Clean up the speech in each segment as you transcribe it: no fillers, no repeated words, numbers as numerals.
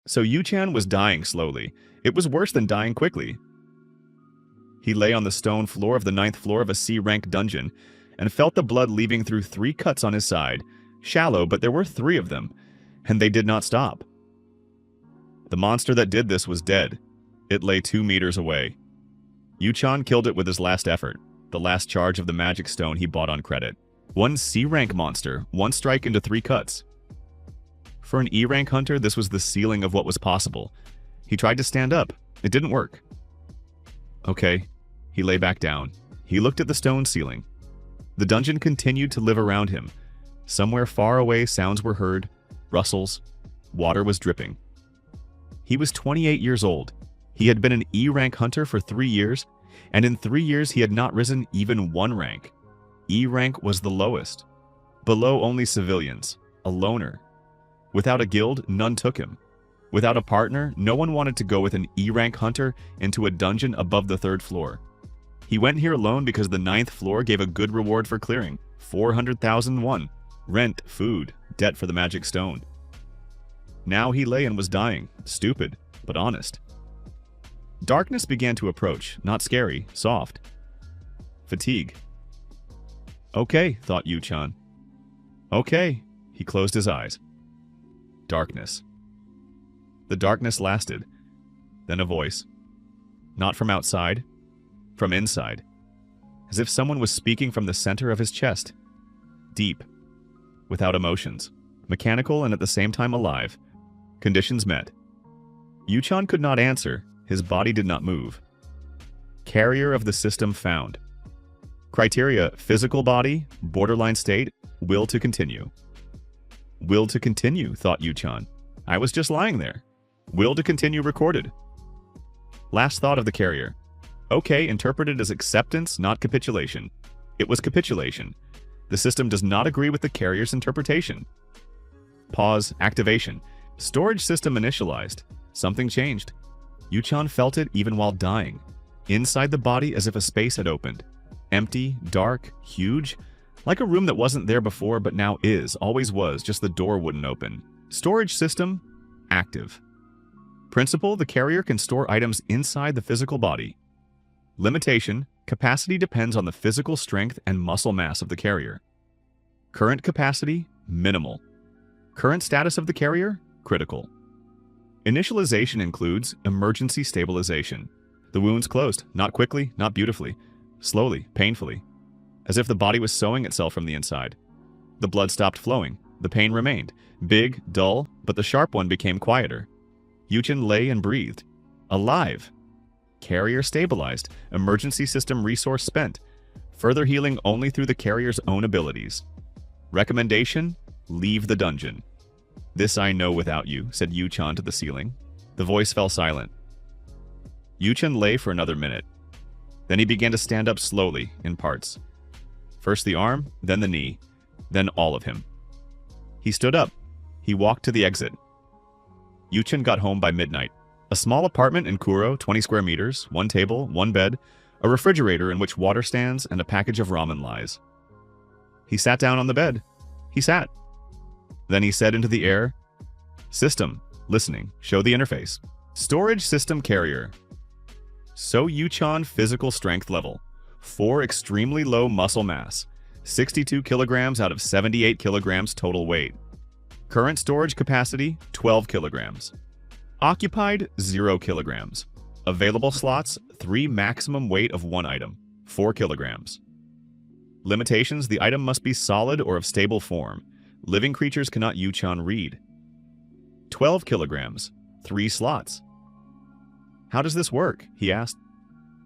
So Yu-chan was dying slowly. It was worse than dying quickly. He lay on the stone floor of the 9th floor of a C-rank dungeon and felt the blood leaving through 3 cuts on his side. Shallow, but there were 3 of them, and they did not stop. The monster that did this was dead. It lay 2 meters away. Yu-chan killed it with his last effort, the last charge of the magic stone he bought on credit. 1 C-rank monster, 1 strike into 3 cuts. For an E-rank hunter, this was the ceiling of what was possible. He tried to stand up. It didn't work. Okay. He lay back down. He looked at the stone ceiling. The dungeon continued to live around him. Somewhere far away, sounds were heard, rustles, water was dripping. He was 28 years old. He had been an E-rank hunter for 3 years, and in 3 years he had not risen even 1 rank. E-rank was the lowest. Below only civilians, a loner. Without a guild, none took him. Without a partner, no one wanted to go with an E-rank hunter into a dungeon above the 3rd floor. He went here alone because the 9th floor gave a good reward for clearing, 400,000 won. Rent, food, debt for the magic stone. Now he lay and was dying, stupid, but honest. Darkness began to approach, not scary, soft. Fatigue. Okay, thought Yu-chan. Okay, he closed his eyes. Darkness. The darkness lasted. Then a voice. Not from outside, from inside. As if someone was speaking from the center of his chest. Deep. Without emotions. Mechanical and at the same time alive. Conditions met. Yu-chan could not answer. His body did not move. Carrier of the system found. Criteria: physical body, borderline state, will to continue. Will to continue, thought Yu-chan. I was just lying there. Will to continue recorded. Last thought of the carrier. Okay, interpreted as acceptance, not capitulation. It was capitulation. The system does not agree with the carrier's interpretation. Pause, activation. Storage system initialized. Something changed. Yu-chan felt it even while dying. Inside the body as if a space had opened. Empty, dark, huge. Like a room that wasn't there before but now is, always was, just the door wouldn't open. Storage system, active. Principle, the carrier can store items inside the physical body. Limitation, capacity depends on the physical strength and muscle mass of the carrier. Current capacity, minimal. Current status of the carrier, critical. Initialization includes emergency stabilization. The wounds closed, not quickly, not beautifully. Slowly, painfully. As if the body was sewing itself from the inside. The blood stopped flowing. The pain remained. Big, dull, but the sharp one became quieter. Yu-chan lay and breathed. Alive. Carrier stabilized. Emergency system resource spent. Further healing only through the carrier's own abilities. Recommendation: leave the dungeon. This I know without you, said Yu-chan to the ceiling. The voice fell silent. Yu-chan lay for another minute. Then he began to stand up slowly, in parts. First the arm, then the knee, then all of him. He stood up. He walked to the exit. Yu-chan got home by midnight. A small apartment in Kuro, 20 square meters, 1 table, 1 bed, a refrigerator in which water stands, and a package of ramen lies. He sat down on the bed. He sat. Then he said into the air, System, listening, show the interface. Storage system carrier. So Yu-chan physical strength level. 4 extremely low muscle mass. 62 kilograms out of 78 kilograms total weight. Current storage capacity, 12 kilograms. Occupied, 0 kilograms. Available slots, 3 maximum weight of 1 item, 4 kilograms. Limitations, the item must be solid or of stable form. Living creatures cannot Yu-chan read. 12 kilograms, 3 slots. How does this work? He asked.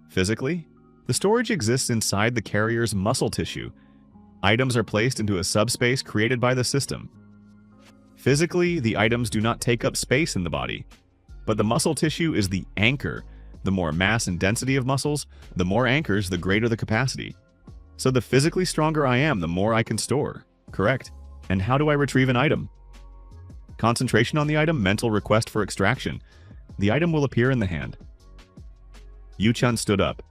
Physically, the storage exists inside the carrier's muscle tissue. Items are placed into a subspace created by the system. Physically, the items do not take up space in the body, but the muscle tissue is the anchor. The more mass and density of muscles, the more anchors, the greater the capacity. So the physically stronger I am, the more I can store. Correct. And how do I retrieve an item? Concentration on the item, mental request for extraction. The item will appear in the hand. Yu-chan stood up.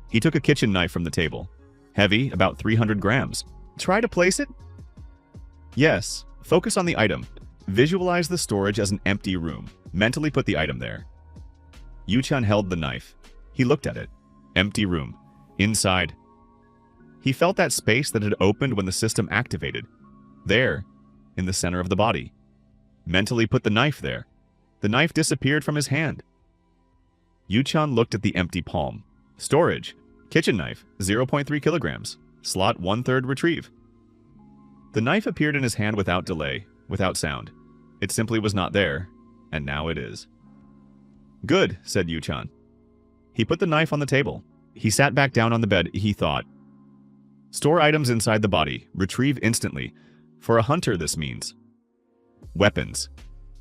He took a kitchen knife from the table. Heavy, about 300 grams. Try to place it? Yes. Focus on the item. Visualize the storage as an empty room. Mentally put the item there. Yu-chan held the knife. He looked at it. Empty room. Inside. He felt that space that had opened when the system activated. There, in the center of the body. Mentally put the knife there. The knife disappeared from his hand. Yu-chan looked at the empty palm. Storage. Kitchen knife, 0.3 kilograms. Slot 1/3 retrieve. The knife appeared in his hand without delay, without sound. It simply was not there, and now it is. Good, said Yu-chan. He put the knife on the table. He sat back down on the bed, he thought. Store items inside the body. Retrieve instantly. For a hunter, this means. Weapons.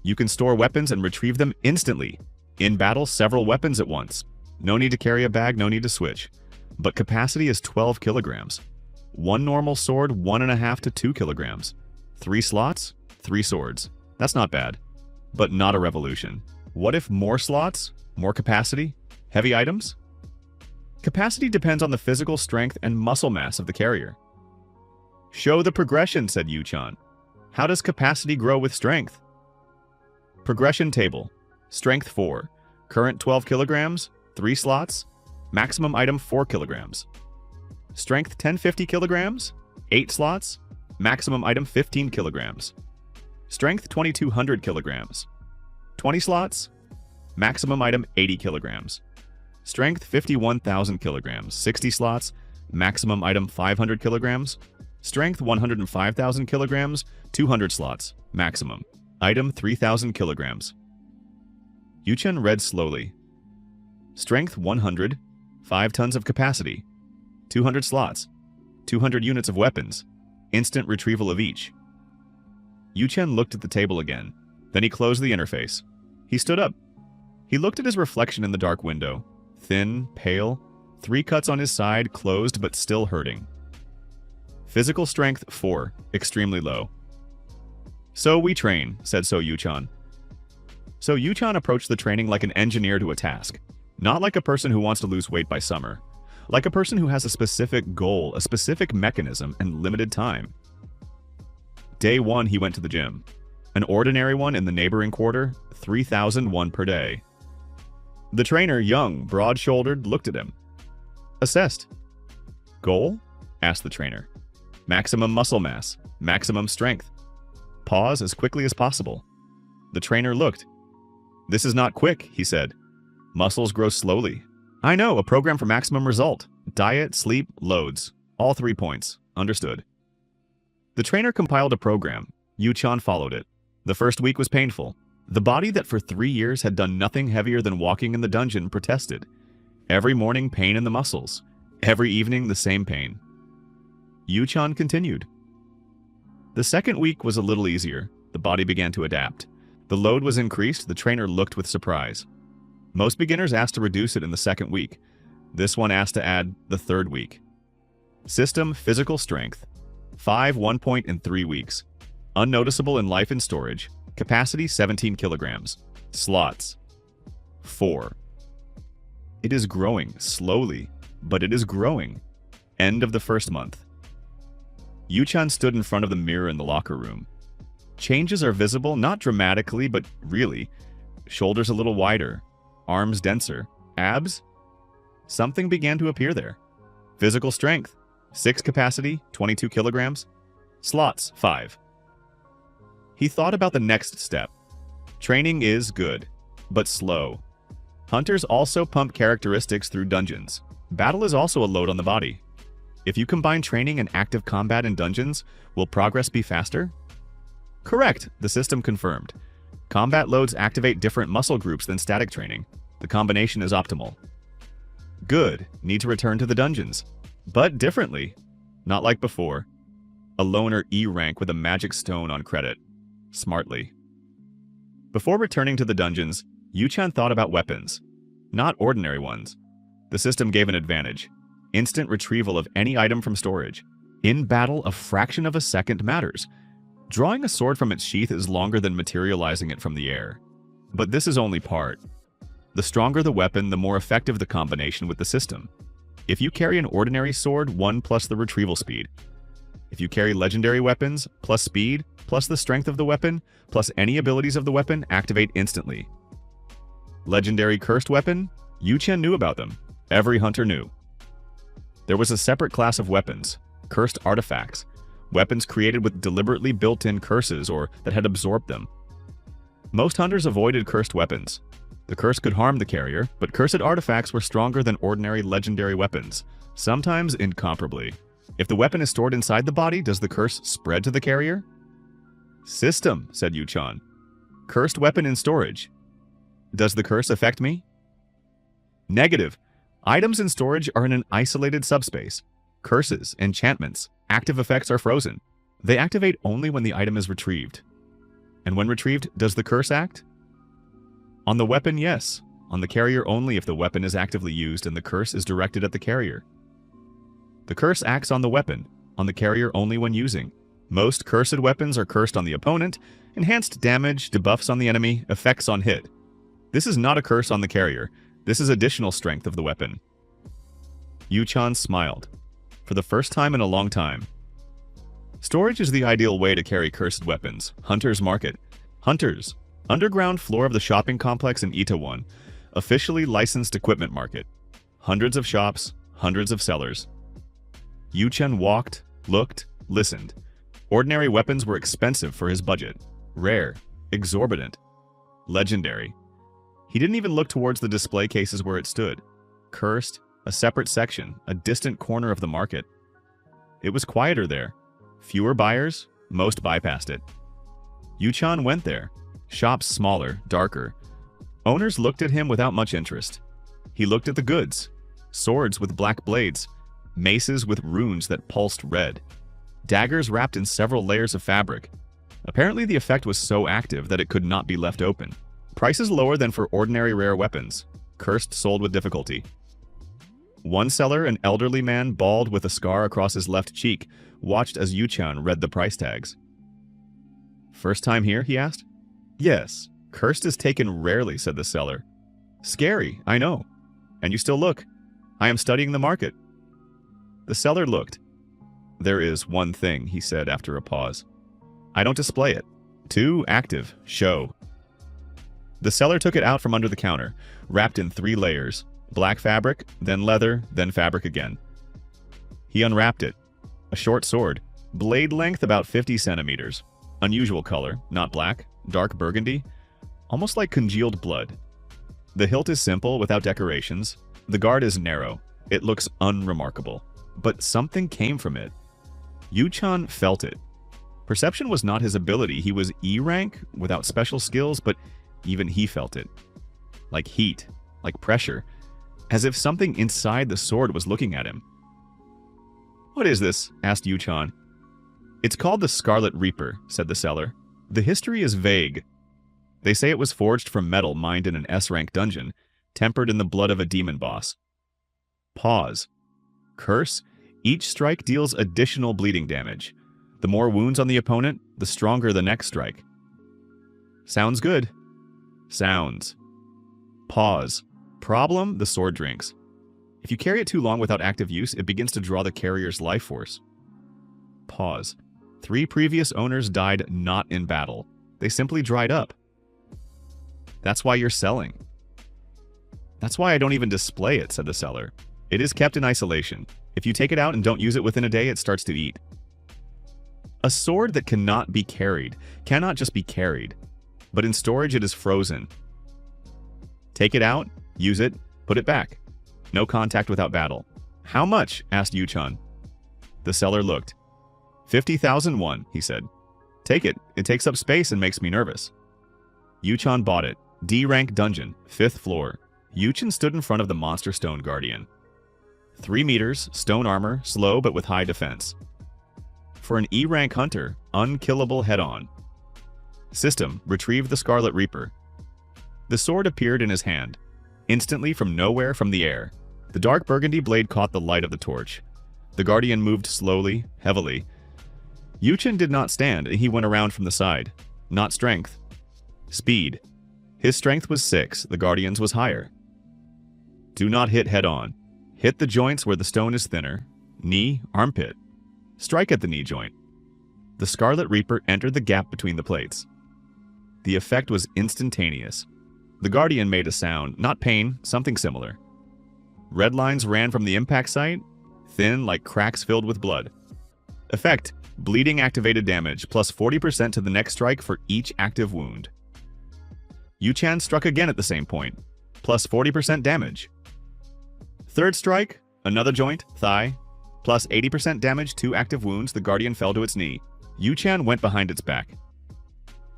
You can store weapons and retrieve them instantly. In battle, several weapons at once. No need to carry a bag, no need to switch. But capacity is 12 kilograms. One normal sword, 1.5 to 2 kilograms. 3 slots, 3 swords. That's not bad. But not a revolution. What if more slots? More capacity? Heavy items? Capacity depends on the physical strength and muscle mass of the carrier. Show the progression, said Yu-chan. How does capacity grow with strength? Progression table. Strength 4. Current 12 kilograms, 3 slots. Maximum item 4 kilograms. Strength 1050 kilograms, 8 slots. Maximum item 15 kilograms. Strength 2200 kilograms. 20 slots. Maximum item 80 kilograms. Strength 51,000 kilograms, 60 slots. Maximum item 500 kilograms. Strength 105,000 kilograms, 200 slots. Maximum item 3,000 kilograms. Yu-chan read slowly. Strength 100, 5 tons of capacity, 200 slots, 200 units of weapons, instant retrieval of each. Yu-chan looked at the table again. Then he closed the interface. He stood up. He looked at his reflection in the dark window. Thin, pale, 3 cuts on his side, closed but still hurting. Physical strength 4, extremely low. So we train, said So Yu-chan. So Yu-chan approached the training like an engineer to a task. Not like a person who wants to lose weight by summer. Like a person who has a specific goal, a specific mechanism, and limited time. Day 1, he went to the gym. An ordinary one in the neighboring quarter, 3,001 per day. The trainer, young, broad-shouldered, looked at him. Assessed. Goal? Asked the trainer. Maximum muscle mass. Maximum strength. Pause as quickly as possible. The trainer looked. This is not quick, he said. Muscles grow slowly. I know, a program for maximum result. Diet, sleep, loads. All 3 points. Understood. The trainer compiled a program. Yu-chan followed it. The first week was painful. The body that for 3 years had done nothing heavier than walking in the dungeon protested. Every morning, pain in the muscles. Every evening, the same pain. Yu-chan continued. The second week was a little easier. The body began to adapt. The load was increased. The trainer looked with surprise. Most beginners asked to reduce it in the second week. This one asked to add the third week. System, physical strength. 5 1 point in 3 weeks. Unnoticeable in life and storage. Capacity 17 kilograms. Slots 4. It is growing, slowly, but it is growing. End of the first month. Yu-chan stood in front of the mirror in the locker room. Changes are visible, not dramatically, but really. Shoulders a little wider. Arms denser. Abs? Something began to appear there. Physical strength. 6 capacity, 22 kilograms. Slots, 5. He thought about the next step. Training is good, but slow. Hunters also pump characteristics through dungeons. Battle is also a load on the body. If you combine training and active combat in dungeons, will progress be faster? Correct, the system confirmed. Combat loads activate different muscle groups than static training. The combination is optimal. Good, need to return to the dungeons. But differently. Not like before. A loner E rank with a magic stone on credit. Smartly. Before returning to the dungeons, Yu-chan thought about weapons. Not ordinary ones. The system gave an advantage. Instant retrieval of any item from storage. In battle, a fraction of a second matters. Drawing a sword from its sheath is longer than materializing it from the air. But this is only part. The stronger the weapon, the more effective the combination with the system. If you carry an ordinary sword, 1 plus the retrieval speed. If you carry legendary weapons, plus speed, plus the strength of the weapon, plus any abilities of the weapon, activate instantly. Legendary cursed weapon? Yu Chen knew about them. Every hunter knew. There was a separate class of weapons, cursed artifacts, weapons created with deliberately built-in curses or that had absorbed them. Most hunters avoided cursed weapons. The curse could harm the carrier, but cursed artifacts were stronger than ordinary legendary weapons, sometimes incomparably. If the weapon is stored inside the body, does the curse spread to the carrier? System, said Yu Chen. Cursed weapon in storage. Does the curse affect me? Negative. Items in storage are in an isolated subspace. Curses, enchantments, active effects are frozen. They activate only when the item is retrieved. And when retrieved, does the curse act? On the weapon, yes. On the carrier only if the weapon is actively used and the curse is directed at the carrier. The curse acts on the weapon, on the carrier only when using. Most cursed weapons are cursed on the opponent, enhanced damage, debuffs on the enemy, effects on hit. This is not a curse on the carrier. This is additional strength of the weapon. Yu Chen smiled. For the first time in a long time. Storage is the ideal way to carry cursed weapons. Hunter's Market. Hunters. Underground floor of the shopping complex in Itaewon. Officially licensed equipment market. Hundreds of shops, hundreds of sellers. Yu Chen walked, looked, listened. Ordinary weapons were expensive for his budget. Rare. Exorbitant. Legendary. He didn't even look towards the display cases where it stood. Cursed, a separate section, a distant corner of the market. It was quieter there. Fewer buyers, most bypassed it. Yu Chen went there. Shops smaller, darker. Owners looked at him without much interest. He looked at the goods. Swords with black blades. Maces with runes that pulsed red. Daggers wrapped in several layers of fabric. Apparently the effect was so active that it could not be left open. Prices lower than for ordinary rare weapons. Cursed sold with difficulty. One seller, an elderly man bald with a scar across his left cheek, watched as Yu Chen read the price tags. First time here, he asked. Yes. Cursed is taken rarely, said the seller. Scary, I know. And you still look. I am studying the market. The seller looked. There is one thing, he said after a pause. I don't display it. Too active. Show. The seller took it out from under the counter, wrapped in 3 layers. Black fabric, then leather, then fabric again. He unwrapped it. A short sword. Blade length about 50 centimeters. Unusual color, not black, dark burgundy. Almost like congealed blood. The hilt is simple, without decorations. The guard is narrow. It looks unremarkable. But something came from it. Yu Chen felt it. Perception was not his ability. He was E rank, without special skills, but even he felt it. Like heat, like pressure, as if something inside the sword was looking at him. What is this? Asked Yu Chen. It's called the Scarlet Reaper, said the seller. The history is vague. They say it was forged from metal mined in an S-rank dungeon, tempered in the blood of a demon boss. Pause. Curse. Each strike deals additional bleeding damage. The more wounds on the opponent, the stronger the next strike. Sounds good. Sounds. Pause. Problem, the sword drinks. If you carry it too long without active use, it begins to draw the carrier's life force. Pause. 3 previous owners died not in battle. They simply dried up. That's why you're selling. That's why I don't even display it, said the seller. It is kept in isolation. If you take it out and don't use it within a day, it starts to eat. A sword that cannot be carried cannot just be carried, but in storage it is frozen. Take it out, use it, put it back. No contact without battle. How much? Asked Yu Chen. The seller looked. 50,000 won, he said. Take it. It takes up space and makes me nervous. Yu Chen bought it. D-rank dungeon, 5th floor. Yu Chen stood in front of the monster stone guardian. 3 meters, stone armor, slow but with high defense. For an E-rank hunter, unkillable head-on. System, retrieve the Scarlet Reaper. The sword appeared in his hand. Instantly from nowhere from the air. The dark burgundy blade caught the light of the torch. The guardian moved slowly, heavily. Yu Chen did not stand, he went around from the side. Not strength. Speed. His strength was 6, the guardian's was higher. Do not hit head-on. Hit the joints where the stone is thinner. Knee, armpit. Strike at the knee joint. The Scarlet Reaper entered the gap between the plates. The effect was instantaneous. The Guardian made a sound, not pain, something similar. Red lines ran from the impact site, thin like cracks filled with blood. Effect: bleeding activated damage, plus 40% to the next strike for each active wound. Yu-chan struck again at the same point, plus 40% damage. Third strike, another joint, thigh, plus 80% damage, 2 active wounds. The Guardian fell to its knee. Yu-chan went behind its back.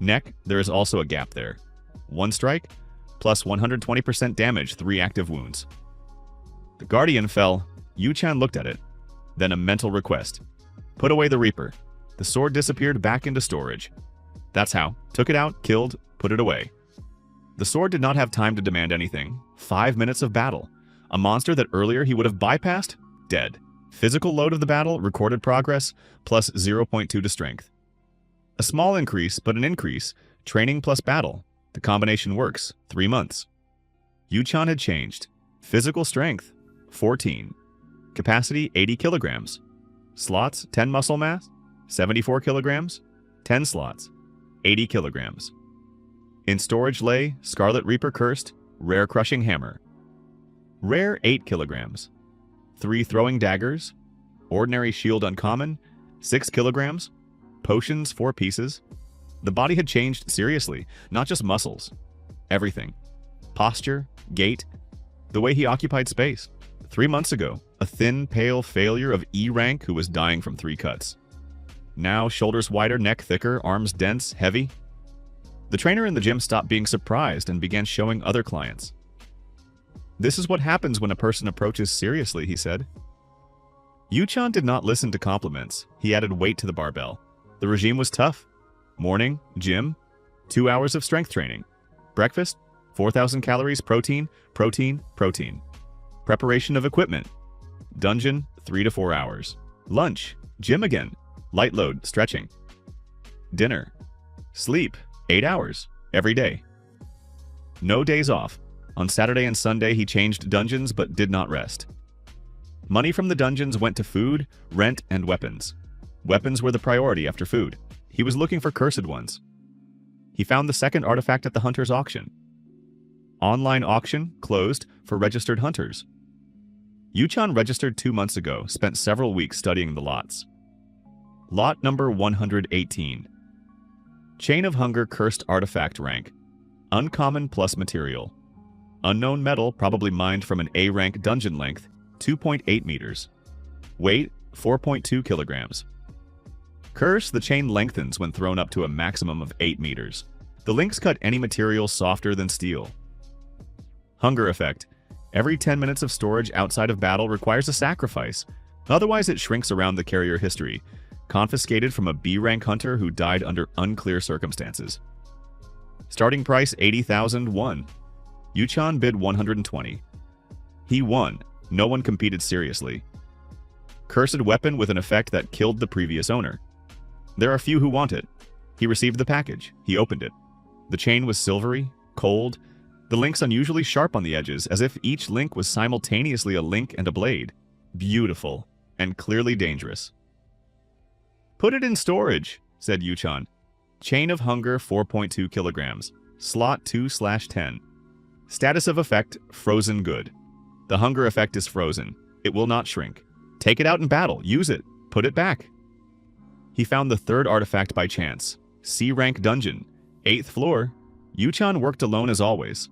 Neck, there is also a gap there. 1 strike, plus 120% damage, 3 active wounds. The Guardian fell. Yu-chan looked at it. Then a mental request. Put away the Reaper. The sword disappeared back into storage. That's how. Took it out, killed, put it away. The sword did not have time to demand anything. 5 minutes of battle. A monster that earlier he would have bypassed? Dead. Physical load of the battle, recorded progress, plus 0.2 to strength. A small increase, but an increase. Training plus battle. The combination works. 3 months. Yu-chan had changed. Physical strength, 14. Capacity, 80 kilograms. Slots, 10 muscle mass, 74 kilograms. 10 slots, 80 kilograms. In storage lay Scarlet Reaper Cursed, Rare Crushing Hammer. Rare, 8 kilograms. 3 Throwing Daggers. Ordinary Shield Uncommon, 6 kilograms. Potions, 4 pieces. The body had changed seriously, not just muscles. Everything. Posture, gait, the way he occupied space. 3 months ago, a thin, pale failure of E rank who was dying from 3 cuts. Now, shoulders wider, neck thicker, arms dense, heavy. The trainer in the gym stopped being surprised and began showing other clients. This is what happens when a person approaches seriously, he said. Yu-chan did not listen to compliments. He added weight to the barbell. The regime was tough. Morning, gym, 2 hours of strength training. Breakfast, 4,000 calories, protein, protein, protein. Preparation of equipment. Dungeon, 3 to 4 hours. Lunch, gym again, light load, stretching. Dinner. Sleep, 8 hours, every day. No days off. On Saturday and Sunday he changed dungeons but did not rest. Money from the dungeons went to food, rent, and weapons. Weapons were the priority after food. He was looking for cursed ones. He found the second artifact at the hunter's auction. Online auction, closed, for registered hunters. Yu-chan registered 2 months ago, spent several weeks studying the lots. Lot number 118. Chain of Hunger Cursed Artifact Rank. Uncommon plus material. Unknown metal, probably mined from an A rank dungeon length, 2.8 meters. Weight, 4.2 kilograms. Curse, the chain lengthens when thrown up to a maximum of 8 meters. The links cut any material softer than steel. Hunger effect. Every 10 minutes of storage outside of battle requires a sacrifice. Otherwise it shrinks around the carrier history. Confiscated from a B-rank hunter who died under unclear circumstances. Starting price 80,000 won. Yu-chan bid 120. He won. No one competed seriously. Cursed weapon with an effect that killed the previous owner. There are few who want it. He received the package. He opened it. The chain was silvery, cold, the links unusually sharp on the edges, as if each link was simultaneously a link and a blade. Beautiful, and clearly dangerous. Put it in storage, said Yu-chan. Chain of Hunger, 4.2 kilograms. Slot 2/10. Status of effect, frozen good. The hunger effect is frozen. It will not shrink. Take it out in battle. Use it. Put it back. He found the third artifact by chance. C-rank dungeon. 8th floor. Yu-chan worked alone as always.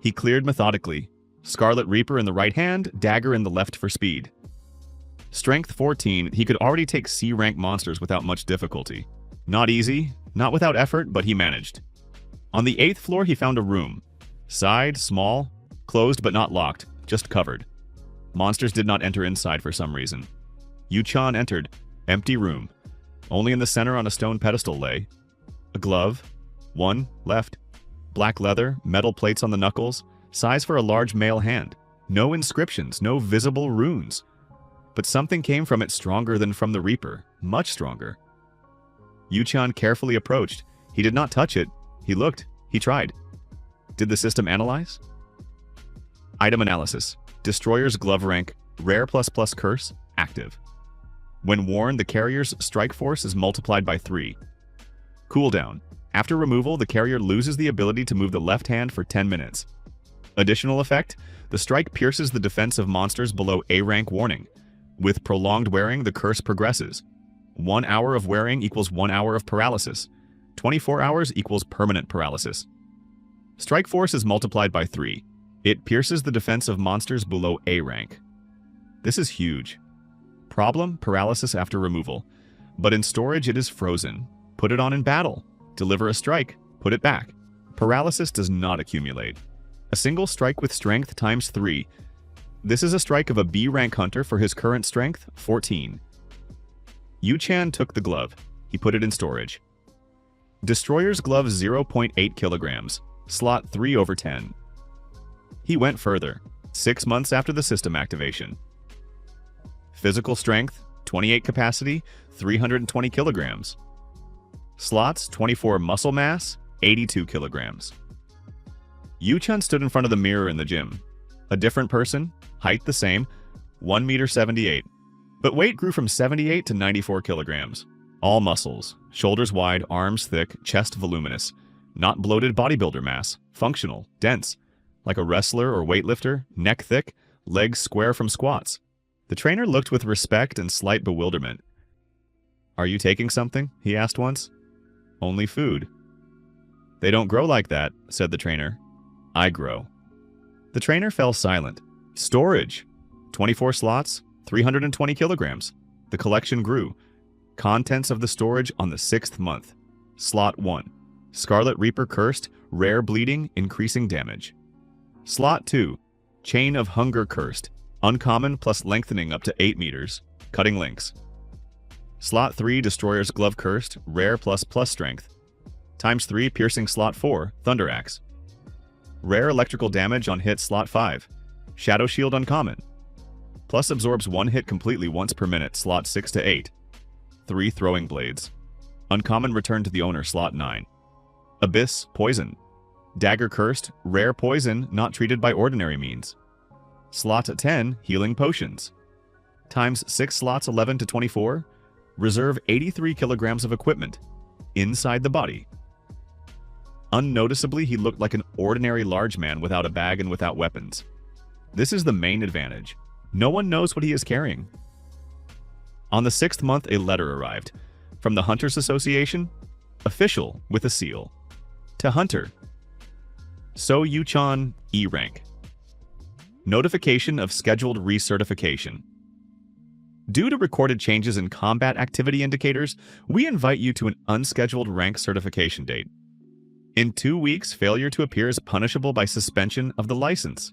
He cleared methodically. Scarlet Reaper in the right hand, dagger in the left for speed. Strength 14, he could already take C-rank monsters without much difficulty. Not easy, not without effort, but he managed. On the 8th floor he found a room. Side, small, closed but not locked, just covered. Monsters did not enter inside for some reason. Yu-chan entered. Empty room. Only in the center on a stone pedestal lay a glove. 1, left. Black leather, metal plates on the knuckles, size for a large male hand. No inscriptions, no visible runes. But something came from it stronger than from the Reaper, much stronger. Yu-chan carefully approached. He did not touch it. He looked. He tried. Did the system analyze? Item analysis. Destroyer's glove rank, rare ++ curse, active. When worn, the carrier's strike force is multiplied by 3. Cooldown. After removal, the carrier loses the ability to move the left hand for 10 minutes. Additional effect, the strike pierces the defense of monsters below A rank warning. With prolonged wearing, the curse progresses. 1 hour of wearing equals 1 hour of paralysis. 24 hours equals permanent paralysis. Strike force is multiplied by 3. It pierces the defense of monsters below A rank. This is huge. Problem, paralysis after removal. But in storage it is frozen. Put it on in battle. Deliver a strike. Put it back. Paralysis does not accumulate. A single strike with strength times 3. This is a strike of a B rank hunter for his current strength, 14. Yu-chan took the glove. He put it in storage. Destroyer's glove 0.8 kilograms. Slot 3/10. He went further. 6 months after the system activation. Physical strength, 28 capacity, 320 kilograms. Slots, 24 muscle mass, 82 kilograms. Yu-chan stood in front of the mirror in the gym. A different person, height the same, 1.78 m. But weight grew from 78 to 94 kilograms. All muscles, shoulders wide, arms thick, chest voluminous. Not bloated bodybuilder mass, functional, dense. Like a wrestler or weightlifter, neck thick, legs square from squats. The trainer looked with respect and slight bewilderment. "Are you taking something?" he asked once. "Only food." "They don't grow like that," said the trainer. "I grow." The trainer fell silent. Storage. 24 slots, 320 kilograms. The collection grew. Contents of the storage on the 6th month. Slot 1. Scarlet Reaper cursed, rare bleeding, increasing damage. Slot 2. Chain of Hunger cursed, uncommon plus lengthening up to 8 meters, cutting links. Slot 3. Destroyer's glove cursed, rare plus strength. Times 3. Piercing slot 4, Thunder Axe. Rare electrical damage on hit slot 5. Shadow Shield uncommon. Plus absorbs 1 hit completely once per minute, slot 6 to 8. 3 Throwing Blades. Uncommon return to the owner, slot 9. Abyss, poison. Dagger cursed, rare poison not treated by ordinary means. Slot 10, Healing Potions. Times 6 slots 11 to 24. Reserve 83 kilograms of equipment. Inside the body. Unnoticeably, he looked like an ordinary large man without a bag and without weapons. This is the main advantage. No one knows what he is carrying. On the 6th month, a letter arrived. From the Hunters Association, official with a seal. To Hunter. So Yu-chan, E rank. Notification of scheduled recertification. Due to recorded changes in combat activity indicators, we invite you to an unscheduled rank certification date. In 2 weeks, failure to appear is punishable by suspension of the license.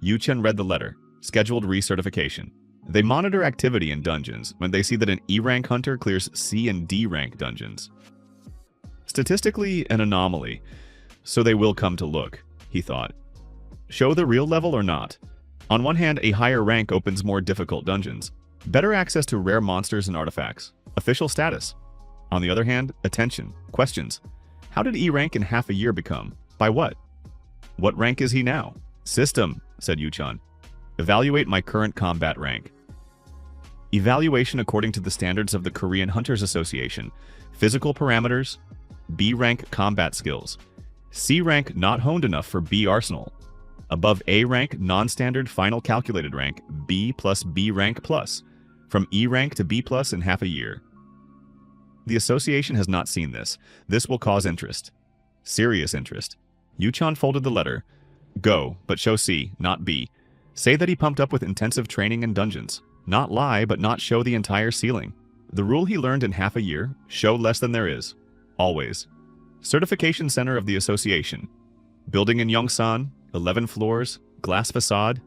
Yu-chan read the letter. Scheduled recertification. They monitor activity in dungeons when they see that an E rank hunter clears C and D rank dungeons. Statistically, an anomaly, so they will come to look, he thought. Show the real level or not? On one hand, a higher rank opens more difficult dungeons. Better access to rare monsters and artifacts. Official status. On the other hand, attention. Questions. How did E rank in half a year become? By what? What rank is he now? System, said Yu-chan. Evaluate my current combat rank. Evaluation according to the standards of the Korean Hunters Association. Physical parameters. B rank combat skills. C rank not honed enough for B arsenal. Above A rank non-standard final calculated rank B plus B rank plus. From E rank to B plus in half a year. The association has not seen this. This will cause interest. Serious interest. Yu-chan folded the letter. Go, but show C, not B. Say that he pumped up with intensive training in dungeons. Not lie, but not show the entire ceiling. The rule he learned in half a year, show less than there is. Always. Certification Center of the Association. Building in Yongsan, 11 floors, glass facade.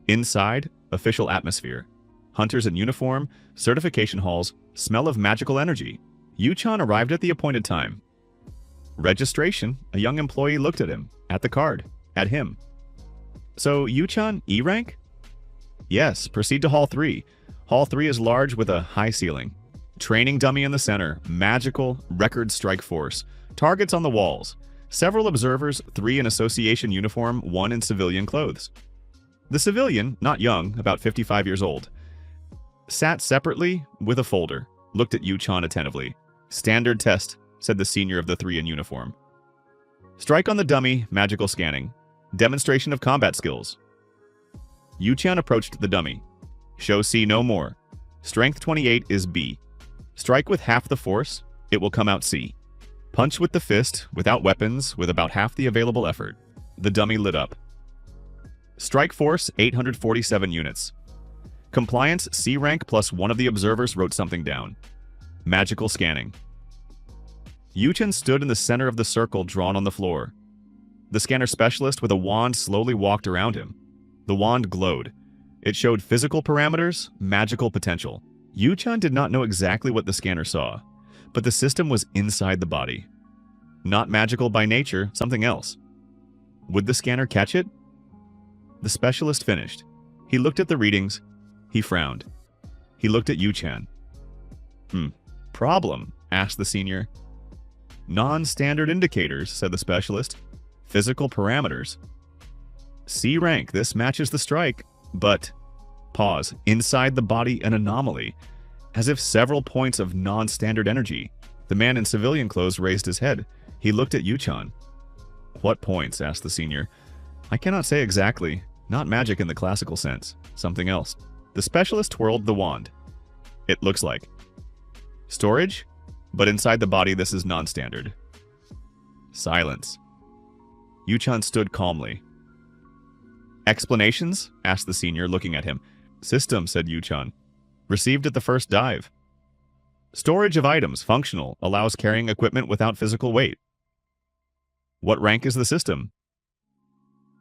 Inside, official atmosphere. Hunters in uniform, certification halls, smell of magical energy. Yu-chan arrived at the appointed time. Registration, a young employee looked at him, at the card, at him. So, Yu-chan, E rank? Yes, proceed to Hall 3. Hall 3 is large with a high ceiling. Training dummy in the center, magical, record strike force. Targets on the walls. Several observers, 3 in association uniform, 1 in civilian clothes. The civilian, not young, about 55 years old, sat separately with a folder, looked at Yu-chan attentively. Standard test, said the senior of the three in uniform. Strike on the dummy, magical scanning. Demonstration of combat skills. Yu-chan approached the dummy. Show C no more. Strength 28 is B. Strike with half the force, it will come out C. Punch with the fist, without weapons, with about half the available effort. The dummy lit up. Strike force 847 units. Compliance C rank plus one of the observers wrote something down. Magical scanning. Yu-chan stood in the center of the circle drawn on the floor. The scanner specialist with a wand slowly walked around him. The wand glowed. It showed physical parameters, magical potential. Yu-chan did not know exactly what the scanner saw, but the system was inside the body. Not magical by nature, something else. Would the scanner catch it? The specialist finished. He looked at the readings. He frowned. He looked at Yu-chan. Problem? Asked the senior. Non-standard indicators, said the specialist. Physical parameters. C rank, this matches the strike, but... Pause. Inside the body, an anomaly. As if several points of non-standard energy. The man in civilian clothes raised his head. He looked at Yu-chan. What points? Asked the senior. I cannot say exactly. Not magic in the classical sense. Something else. The specialist twirled the wand. It looks like. Storage? But inside the body, this is non-standard. Silence. Yu-chan stood calmly. Explanations? Asked the senior, looking at him. System, said Yu-chan. Received at the first dive. Storage of items, functional, allows carrying equipment without physical weight. What rank is the system?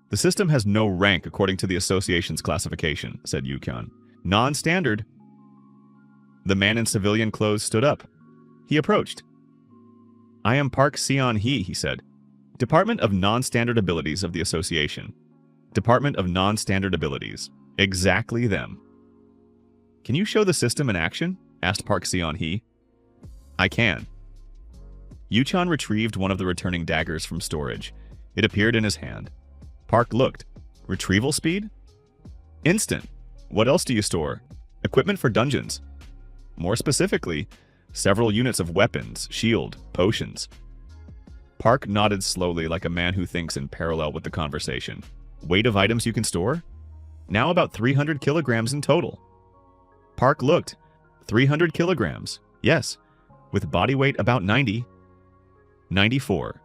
The system has no rank according to the association's classification, said Yu-chan. Non-standard. The man in civilian clothes stood up. He approached. I am Park Seon-hee, he said. Department of Non-Standard Abilities of the Association. Department of Non-Standard Abilities. Exactly them. Can you show the system in action? Asked Park Seon-hee. I can. Yu-chan retrieved one of the returning daggers from storage. It appeared in his hand. Park looked. Retrieval speed? Instant. What else do you store? Equipment for dungeons. More specifically, several units of weapons, shield, potions. Park nodded slowly like a man who thinks in parallel with the conversation. Weight of items you can store? Now about 300 kilograms in total. Park looked. 300 kilograms. Yes. With body weight about 90. 94.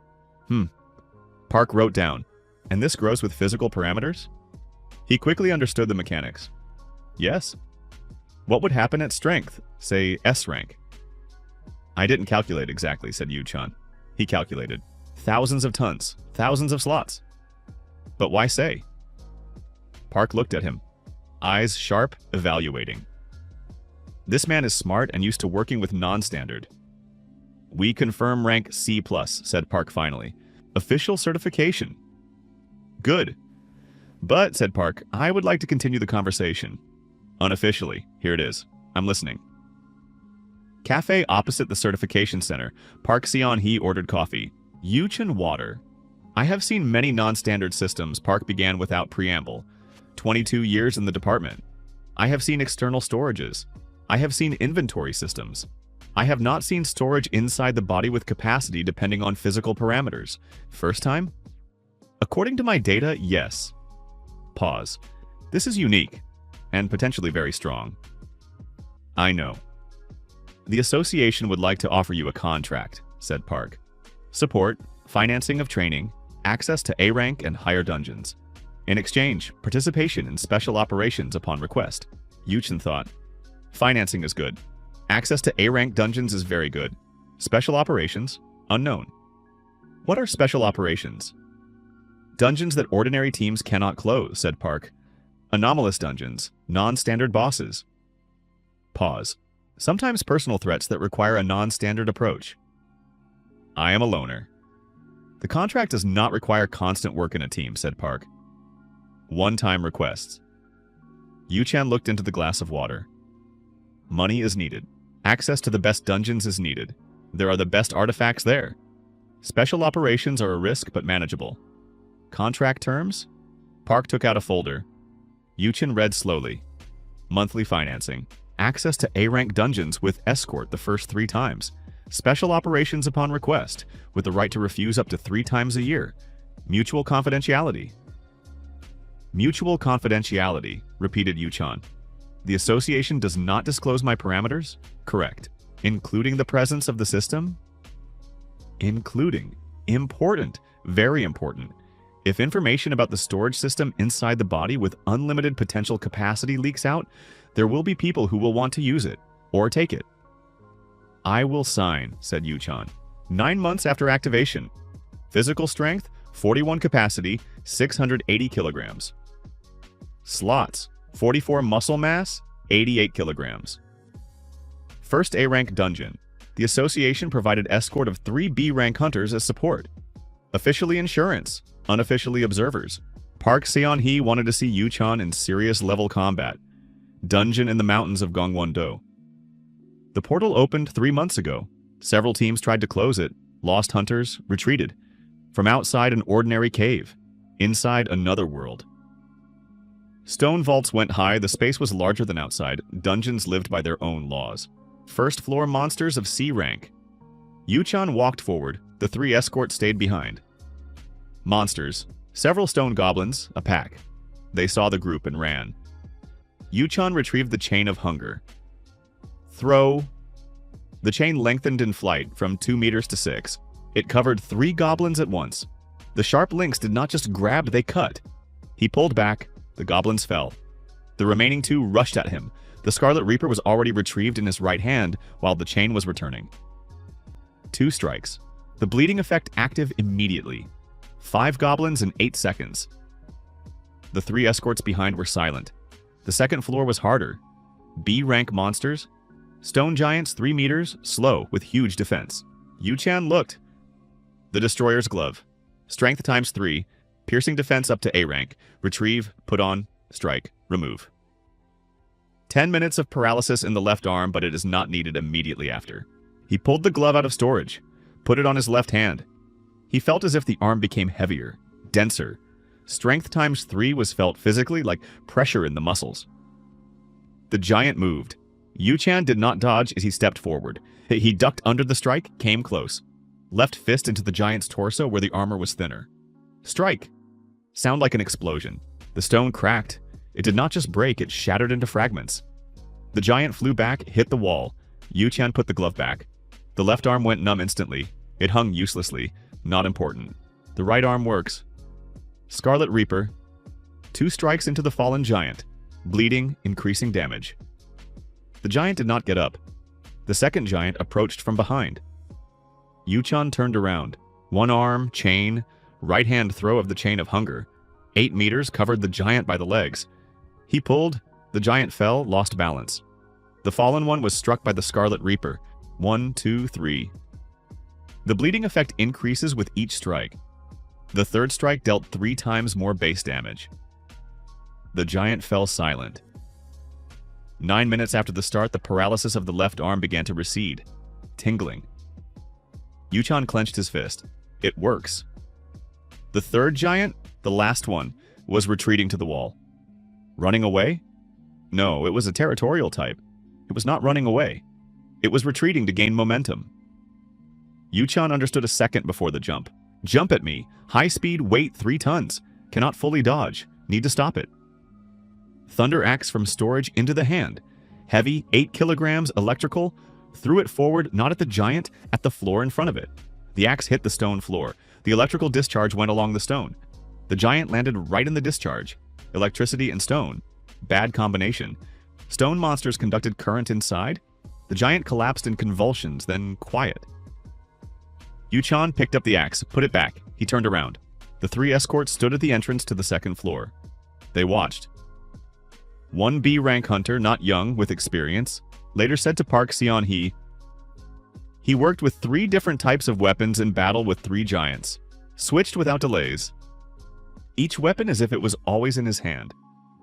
Park wrote down. And this grows with physical parameters? He quickly understood the mechanics. Yes. What would happen at strength? Say S rank. I didn't calculate exactly, said Yu-chan. He calculated. Thousands of tons. Thousands of slots. But why say? Park looked at him. Eyes sharp, evaluating. This man is smart and used to working with non-standard. We confirm rank C+, said Park finally. Official certification. Good. But, said Park, I would like to continue the conversation. Unofficially. Here it is. I'm listening. Cafe opposite the certification center. Park Seon-hee ordered coffee. Yu-chan water. I have seen many non-standard systems. Park began without preamble. 22 years in the department. I have seen external storages. I have seen inventory systems. I have not seen storage inside the body with capacity depending on physical parameters. First time? According to my data, yes. Pause. This is unique, and potentially very strong. I know. The association would like to offer you a contract, said Park. Support, financing of training, access to A rank and higher dungeons. In exchange, participation in special operations upon request. Yu-chan thought. Financing is good. Access to A rank dungeons is very good. Special operations? Unknown. What are special operations? Dungeons that ordinary teams cannot close, said Park. Anomalous dungeons, non-standard bosses. Pause. Sometimes personal threats that require a non-standard approach. I am a loner. The contract does not require constant work in a team, said Park. One-time requests. Yu-chan looked into the glass of water. Money is needed. Access to the best dungeons is needed. There are the best artifacts there. Special operations are a risk but manageable. Contract terms? Park took out a folder. Yu-chan read slowly. Monthly financing. Access to A-rank dungeons with escort the first 3 times. Special operations upon request, with the right to refuse up to 3 times a year. Mutual confidentiality. Mutual confidentiality, repeated Yuchan. The association does not disclose my parameters? Correct. Including the presence of the system? Including. Important. Very important. If information about the storage system inside the body with unlimited potential capacity leaks out, there will be people who will want to use it, or take it. I will sign, said Yuchan. 9 months after activation. Physical strength, 41 capacity, 680 kilograms. Slots, 44 muscle mass, 88 kilograms. First A-rank dungeon. The association provided escort of 3 B-rank hunters as support. Officially insurance, unofficially observers. Park Seon-hee wanted to see Yuchan in serious level combat. Dungeon in the mountains of Gongwon-do. The portal opened 3 months ago. Several teams tried to close it. Lost hunters retreated. From outside an ordinary cave. Inside another world. Stone vaults went high, the space was larger than outside. Dungeons lived by their own laws. First floor monsters of C rank. Yuchan walked forward, the 3 escorts stayed behind. Monsters. Several stone goblins, a pack. They saw the group and ran. Yuchan retrieved the chain of hunger. Throw. The chain lengthened in flight from 2 meters to 6. It covered 3 goblins at once. The sharp links did not just grab, they cut. He pulled back. The goblins fell. The remaining 2 rushed at him. The Scarlet Reaper was already retrieved in his right hand, while the chain was returning. 2 strikes. The bleeding effect active immediately. 5 goblins in 8 seconds. The 3 escorts behind were silent. The second floor was harder. B-rank monsters. Stone giants 3 meters, slow, with huge defense. Yuchan looked. The Destroyer's Glove. Strength times 3. Piercing defense up to A rank. Retrieve, put on, strike, remove. 10 minutes of paralysis in the left arm, but it is not needed immediately after. He pulled the glove out of storage, put it on his left hand. He felt as if the arm became heavier, denser. Strength times 3 was felt physically, like pressure in the muscles. The giant moved. Yuchan did not dodge as he stepped forward. He ducked under the strike, came close. Left fist into the giant's torso where the armor was thinner. Strike! Sound like an explosion. The stone cracked. It did not just break, it shattered into fragments. The giant flew back, hit the wall. Yuchan put the glove back. The left arm went numb instantly. It hung uselessly. Not important. The right arm works. Scarlet Reaper. 2 strikes into the fallen giant. Bleeding, increasing damage. The giant did not get up. The second giant approached from behind. Yuchan turned around. 1 arm, chain, right hand throw of the chain of hunger. 8 meters covered the giant by the legs. He pulled. The giant fell, lost balance. The fallen one was struck by the Scarlet Reaper. 1, 2, 3. The bleeding effect increases with each strike. The third strike dealt 3 times more base damage. The giant fell silent. 9 minutes after the start, the paralysis of the left arm began to recede. Tingling. Yuchan clenched his fist. It works. The third giant, the last one, was retreating to the wall. Running away? No, it was a territorial type. It was not running away. It was retreating to gain momentum. Yuchan understood a second before the jump. Jump at me. High speed, weight 3 tons. Cannot fully dodge. Need to stop it. Thunder axe from storage into the hand. Heavy, 8 kilograms, electrical. Threw it forward, not at the giant, at the floor in front of it. The axe hit the stone floor. The electrical discharge went along the stone. The giant landed right in the discharge. Electricity and stone. Bad combination. Stone monsters conducted current inside. The giant collapsed in convulsions, then quiet. Yuchan picked up the axe, put it back. He turned around. The 3 escorts stood at the entrance to the second floor. They watched. 1 B-rank hunter, not young, with experience, later said to Park Seon-hee, he worked with 3 different types of weapons in battle with 3 giants. Switched without delays. Each weapon as if it was always in his hand.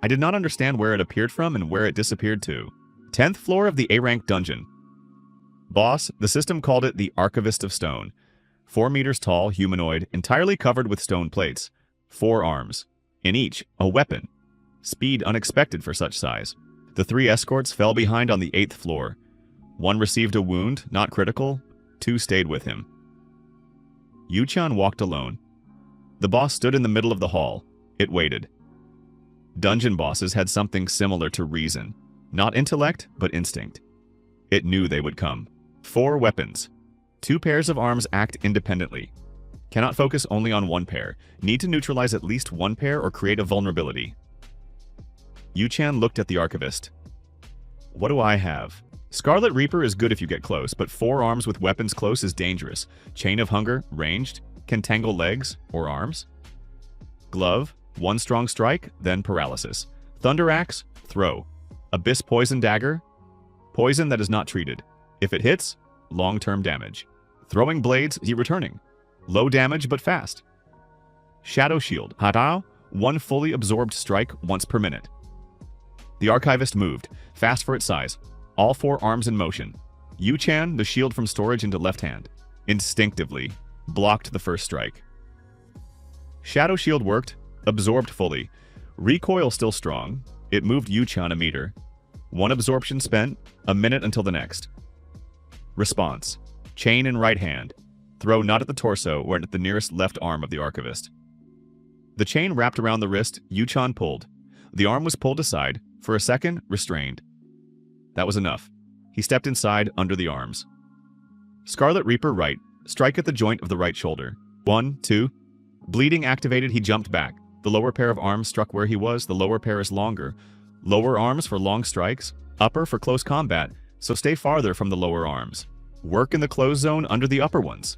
I did not understand where it appeared from and where it disappeared to. 10th floor of the A-rank dungeon. Boss, the system called it the Archivist of Stone. 4 meters tall, humanoid, entirely covered with stone plates. 4 arms. In each, a weapon. Speed unexpected for such size. The 3 escorts fell behind on the 8th floor. 1 received a wound, not critical. 2 stayed with him. Yu-chan walked alone. The boss stood in the middle of the hall. It waited. Dungeon bosses had something similar to reason. Not intellect, but instinct. It knew they would come. 4 weapons. 2 pairs of arms act independently. Cannot focus only on one pair. Need to neutralize at least one pair or create a vulnerability. Yu-chan looked at the archivist. What do I have? Scarlet Reaper is good if you get close, but 4 arms with weapons close is dangerous. Chain of Hunger, ranged, can tangle legs or arms. Glove, 1 strong strike, then paralysis. Thunder Axe, throw. Abyss Poison Dagger, poison that is not treated. If it hits, long-term damage. Throwing Blades, he returning. Low damage but fast. Shadow Shield, Hatao, 1 fully absorbed strike once per minute. The archivist moved, fast for its size. All 4 arms in motion. Yu-chan, the shield from storage into left hand. Instinctively, blocked the first strike. Shadow Shield worked, absorbed fully. Recoil still strong. It moved Yu-chan a meter. 1 absorption spent, a minute until the next. Response. Chain in right hand. Throw not at the torso or at the nearest left arm of the archivist. The chain wrapped around the wrist, Yu-chan pulled. The arm was pulled aside, for a second, restrained. That was enough. He stepped inside, under the arms. Scarlet Reaper right, strike at the joint of the right shoulder. 1, 2. Bleeding activated, he jumped back. The lower pair of arms struck where he was, the lower pair is longer. Lower arms for long strikes, upper for close combat, so stay farther from the lower arms. Work in the close zone under the upper ones.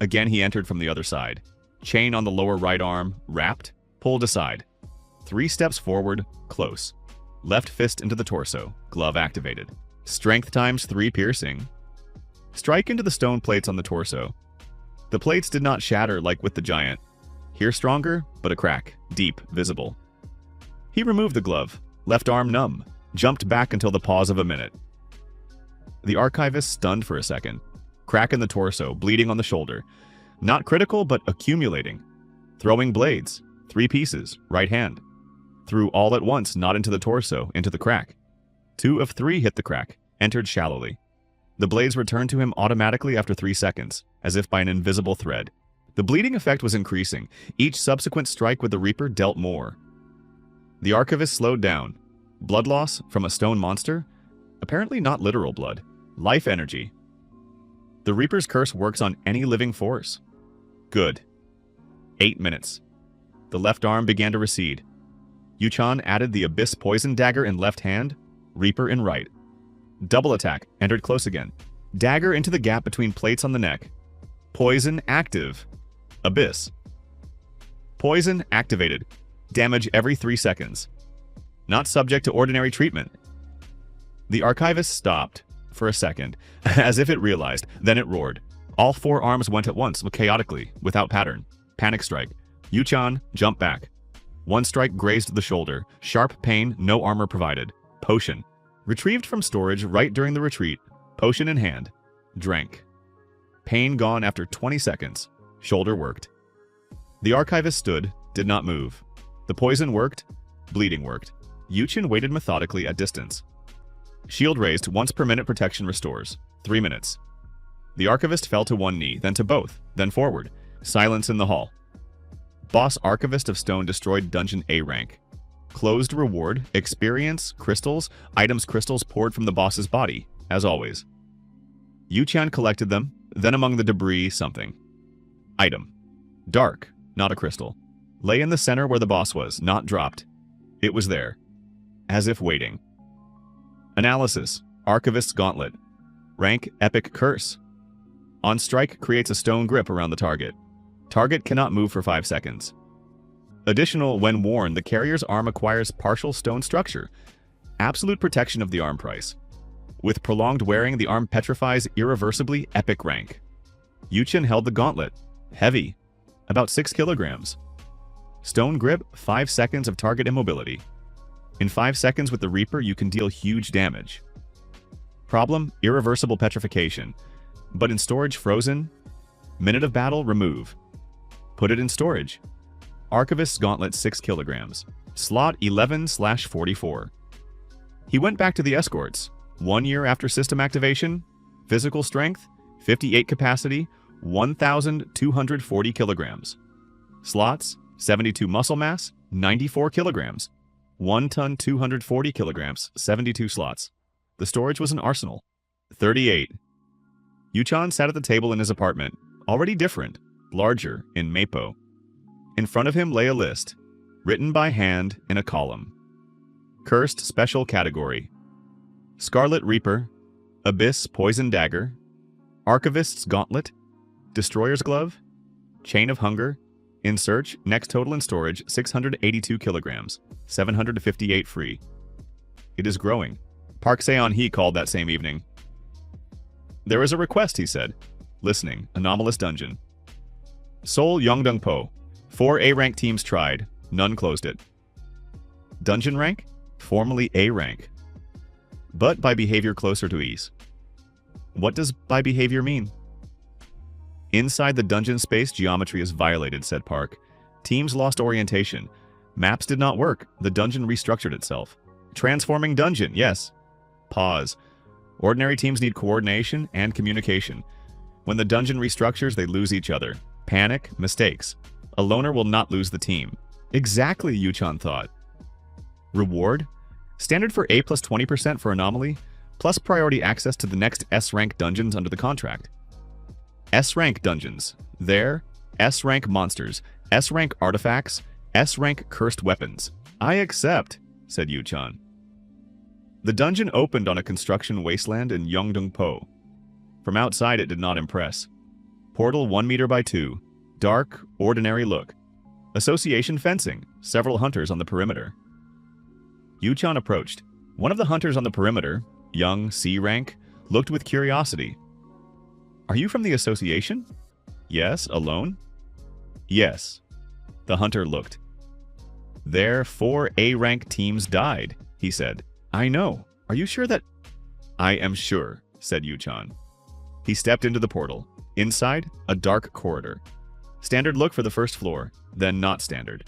Again he entered from the other side. Chain on the lower right arm, wrapped, pulled aside. 3 steps forward, close. Left fist into the torso, glove activated. Strength times 3 piercing. Strike into the stone plates on the torso. The plates did not shatter like with the giant. Here stronger, but a crack, deep, visible. He removed the glove, left arm numb, jumped back until the pause of a minute. The archivist stunned for a second. Crack in the torso, bleeding on the shoulder. Not critical, but accumulating. Throwing blades, 3 pieces, right hand. Threw all at once, not into the torso, into the crack. 2 of 3 hit the crack, entered shallowly. The blades returned to him automatically after 3 seconds, as if by an invisible thread. The bleeding effect was increasing. Each subsequent strike with the Reaper dealt more. The archivist slowed down. Blood loss from a stone monster? Apparently not literal blood. Life energy. The Reaper's curse works on any living force. Good. 8 minutes. The left arm began to recede. Yu-chan added the Abyss Poison Dagger in left hand, Reaper in right. Double attack, entered close again. Dagger into the gap between plates on the neck. Poison active. Abyss. Poison activated. Damage every 3 seconds. Not subject to ordinary treatment. The archivist stopped for a second, as if it realized, then it roared. All 4 arms went at once, chaotically, without pattern. Panic strike. Yu-chan jumped back. 1 strike grazed the shoulder. Sharp pain, no armor provided. Potion. Retrieved from storage right during the retreat. Potion in hand. Drank. Pain gone after 20 seconds. Shoulder worked. The archivist stood, did not move. The poison worked. Bleeding worked. Yu-chan waited methodically at distance. Shield raised, once per minute protection restores. 3 minutes. The archivist fell to 1 knee, then to both, then forward. Silence in the hall. Boss Archivist of Stone destroyed Dungeon A rank. Closed reward, experience, crystals, items crystals poured from the boss's body, as always. Yu-chan collected them, then among the debris something. Item. Dark, not a crystal. Lay in the center where the boss was, not dropped. It was there. As if waiting. Analysis. Archivist's Gauntlet. Rank Epic Curse. On strike creates a stone grip around the target. Target cannot move for 5 seconds. Additional, when worn, the carrier's arm acquires partial stone structure. Absolute protection of the arm price. With prolonged wearing, the arm petrifies irreversibly. Epic rank. Yu-chan held the gauntlet. Heavy. About 6 kilograms. Stone grip, 5 seconds of target immobility. In 5 seconds with the Reaper, you can deal huge damage. Problem, irreversible petrification. But in storage, frozen. Minute of battle, remove. Put it in storage. Archivist's Gauntlet, 6 kilograms. Slot 11/44. He went back to the escorts. 1 year after system activation. Physical strength, 58 capacity, 1,240 kilograms. Slots, 72 muscle mass, 94 kilograms. 1 ton 240 kilograms, 72 slots. The storage was an arsenal. 38. Yuchan sat at the table in his apartment, already different, larger, in Mapo. In front of him lay a list, written by hand in a column. Cursed Special Category: Scarlet Reaper, Abyss Poison Dagger, Archivist's Gauntlet, Destroyer's Glove, Chain of Hunger, In Search, next total in storage 682 kilograms, 758 free. It is growing, Park Seon-hee called that same evening. There is a request, he said. Listening, Anomalous Dungeon. Seoul Yongdong-po. 4 A-rank teams tried, none closed it. Dungeon rank? Formerly A rank. But by behavior closer to ease. What does by behavior mean? Inside the dungeon space, geometry is violated, said Park. Teams lost orientation. Maps did not work. The dungeon restructured itself. Transforming dungeon, yes. Pause. Ordinary teams need coordination and communication. When the dungeon restructures, they lose each other. Panic, mistakes. A loner will not lose the team. Exactly, Yuchan thought. Reward? Standard for A plus 20% for Anomaly, plus priority access to the next S-rank dungeons under the contract. S-rank dungeons. There, S-rank monsters, S-rank artifacts, S-rank cursed weapons. I accept, said Yuchan. The dungeon opened on a construction wasteland in Yongdong-po. From outside, it did not impress. Portal 1 meter by 2. Dark, ordinary look. Association fencing. Several hunters on the perimeter. Yuchan approached. One of the hunters on the perimeter, young, C rank, looked with curiosity. Are you from the association? Yes, alone? Yes. The hunter looked. There, 4 A-rank teams died, he said. I know. Are you sure that... I am sure, said Yuchan. He stepped into the portal. Inside, a dark corridor. Standard look for the first floor, then not standard.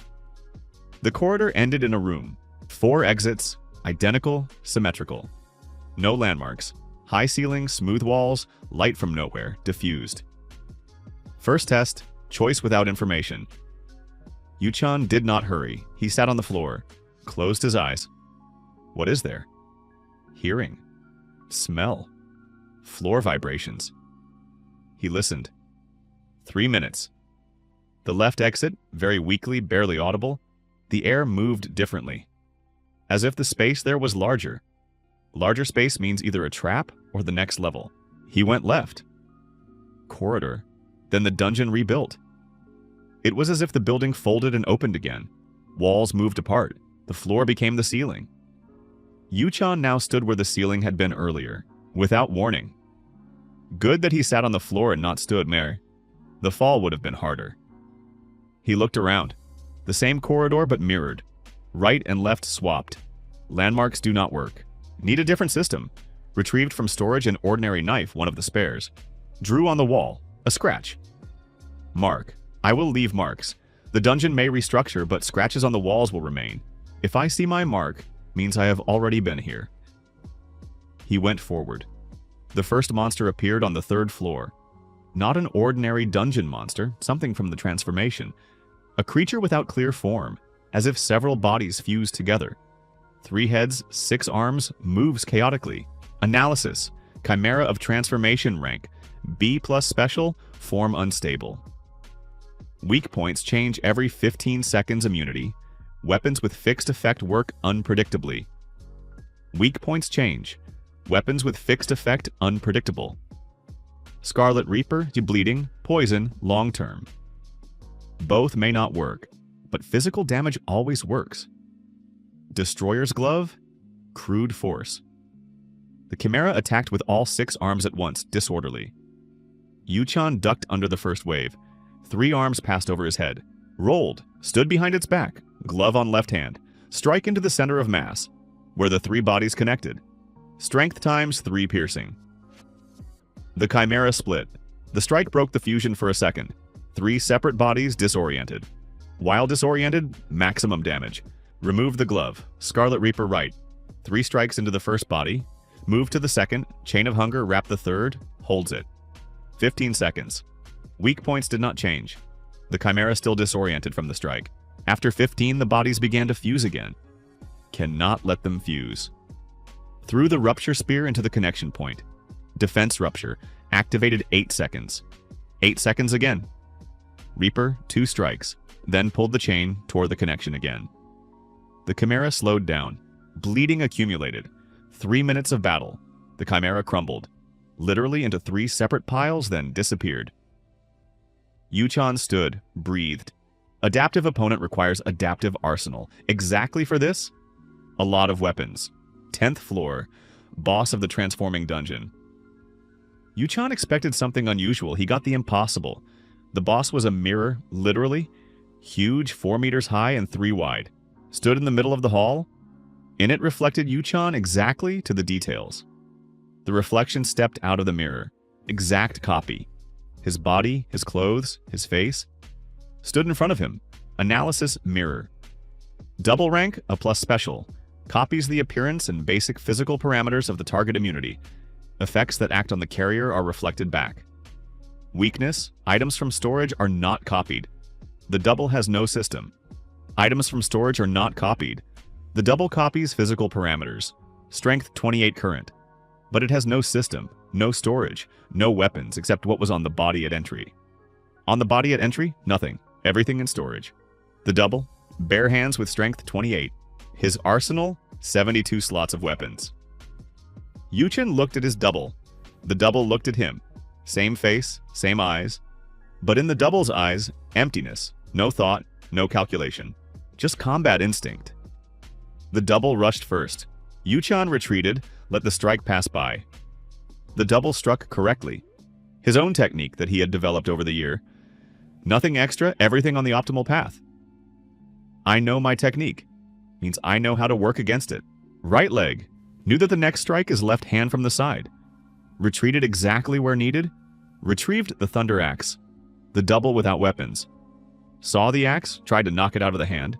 The corridor ended in a room. 4 exits, identical, symmetrical. No landmarks. High ceilings, smooth walls, light from nowhere, diffused. First test, choice without information. Yuchan did not hurry. He sat on the floor, closed his eyes. What is there? Hearing. Smell. Floor vibrations. He listened. 3 minutes. The left exit, very weakly, barely audible. The air moved differently. As if the space there was larger. Larger space means either a trap or the next level. He went left. Corridor. Then the dungeon rebuilt. It was as if the building folded and opened again. Walls moved apart. The floor became the ceiling. Yuchan now stood where the ceiling had been earlier, without warning. Good that he sat on the floor and not stood there. The fall would have been harder. He looked around. The same corridor but mirrored. Right and left swapped. Landmarks do not work. Need a different system. Retrieved from storage an ordinary knife, one of the spares. Drew on the wall. A scratch. Mark. I will leave marks. The dungeon may restructure, but scratches on the walls will remain. If I see my mark, means I have already been here. He went forward. The first monster appeared on the 3rd floor. Not an ordinary dungeon monster, something from the transformation. A creature without clear form, as if several bodies fused together. 3 heads, 6 arms, moves chaotically. Analysis. Chimera of transformation rank. B+ special, form unstable. Weak points change every 15 seconds immunity. Weapons with fixed effect work unpredictably. Weak points change. Weapons with fixed effect unpredictable. Scarlet Reaper, bleeding, poison, long term. Both may not work, but physical damage always works. Destroyer's Glove, crude force. The Chimera attacked with all 6 arms at once, disorderly. Yuchan ducked under the first wave. 3 arms passed over his head. Rolled, stood behind its back, glove on left hand. Strike into the center of mass, where the 3 bodies connected. Strength times 3 piercing. The Chimera split. The strike broke the fusion for a second. 3 separate bodies disoriented. While disoriented, maximum damage. Remove the glove. Scarlet Reaper right. 3 strikes into the first body. Move to the second. Chain of Hunger wrap the third. Holds it. 15 seconds. Weak points did not change. The Chimera still disoriented from the strike. After 15, the bodies began to fuse again. Cannot let them fuse. Threw the rupture spear into the connection point. Defense rupture. Activated 8 seconds. 8 seconds again. Reaper, 2 strikes. Then pulled the chain, tore the connection again. The Chimera slowed down. Bleeding accumulated. 3 minutes of battle. The Chimera crumbled. Literally into 3 separate piles, then disappeared. Yuchan stood, breathed. Adaptive opponent requires adaptive arsenal. Exactly for this? A lot of weapons. 10th floor. Boss of the transforming dungeon. Yuchan expected something unusual. He got the impossible. The boss was a mirror, literally. Huge, 4 meters high and 3 wide. Stood in the middle of the hall. In it reflected Yuchan exactly to the details. The reflection stepped out of the mirror. Exact copy. His body, his clothes, his face. Stood in front of him. Analysis mirror. Double rank, a plus special. Copies the appearance and basic physical parameters of the target immunity. Effects that act on the carrier are reflected back. Weakness, items from storage are not copied. The double has no system. Items from storage are not copied. The double copies physical parameters. Strength 28 current. But it has no system, no storage, no weapons except what was on the body at entry. On the body at entry, nothing. Everything in storage. The double, bare hands with strength 28. His arsenal, 72 slots of weapons. Yuchan looked at his double. The double looked at him. Same face, same eyes. But in the double's eyes, emptiness. No thought, no calculation. Just combat instinct. The double rushed first. Yuchan retreated, let the strike pass by. The double struck correctly. His own technique that he had developed over the year. Nothing extra, everything on the optimal path. I know my technique. Means I know how to work against it. Right leg. Knew that the next strike is left hand from the side. Retreated exactly where needed. Retrieved the thunder axe. The double without weapons. Saw the axe, tried to knock it out of the hand.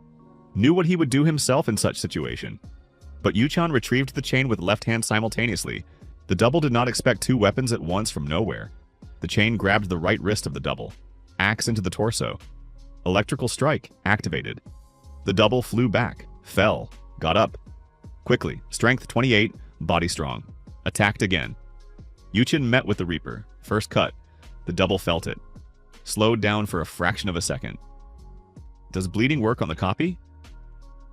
Knew what he would do himself in such situation. But Yuchan retrieved the chain with left hand simultaneously. The double did not expect 2 weapons at once from nowhere. The chain grabbed the right wrist of the double. Axe into the torso. Electrical strike, activated. The double flew back, fell, got up. Quickly, strength 28, body strong. Attacked again. Yuchan met with the Reaper. First cut. The double felt it. Slowed down for a fraction of a second. Does bleeding work on the copy?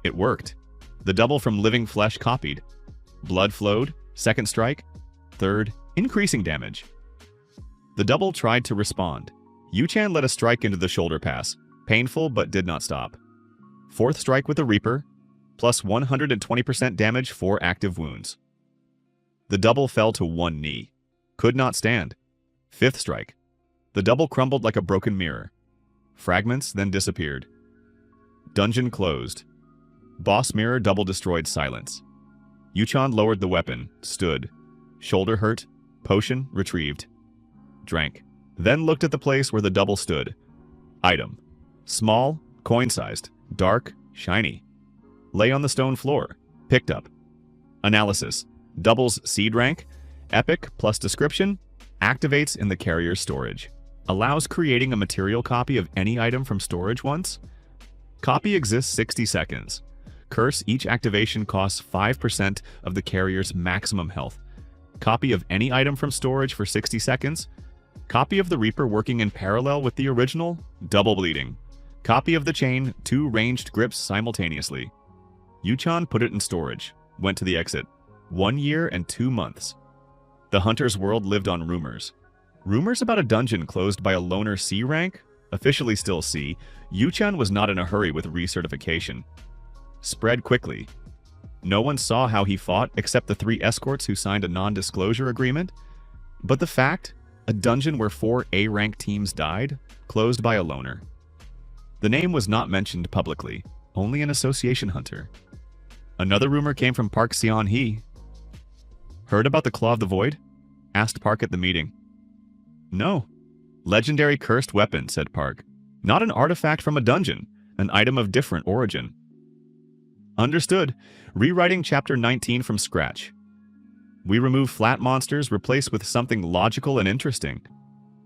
It worked. The double from living flesh copied. Blood flowed, second strike, third, increasing damage. The double tried to respond. Yuchan let a strike into the shoulder pass. Painful, but did not stop. Fourth strike with the Reaper, plus 120% damage, 4 active wounds. The double fell to 1 knee. Could not stand. Fifth strike. The double crumbled like a broken mirror. Fragments then disappeared. Dungeon closed. Boss mirror double destroyed silence. Yuchan lowered the weapon, stood. Shoulder hurt, potion retrieved. Drank. Then looked at the place where the double stood. Item. Small, coin-sized, dark, shiny. Lay on the stone floor. Picked up. Analysis. Double's seed rank. Epic plus description. Activates in the carrier's storage. Allows creating a material copy of any item from storage once. Copy exists 60 seconds. Curse each activation costs 5% of the carrier's maximum health. Copy of any item from storage for 60 seconds. Copy of the Reaper working in parallel with the original, double bleeding. Copy of the chain, 2 ranged grips simultaneously. Yuchan put it in storage, went to the exit. 1 year and 2 months. The hunter's world lived on rumors. Rumors about a dungeon closed by a loner C rank, officially still C. Yuchan was not in a hurry with recertification. Spread quickly. No one saw how he fought except the 3 escorts who signed a non-disclosure agreement. But the fact, a dungeon where 4 A-rank teams died, closed by a loner. The name was not mentioned publicly, only an association hunter. Another rumor came from Park Seon-hee. Heard about the Claw of the Void? Asked Park at the meeting. No. Legendary cursed weapon, said Park. Not an artifact from a dungeon, an item of different origin. Understood. Rewriting Chapter 19 from scratch. We remove flat monsters, replace with something logical and interesting.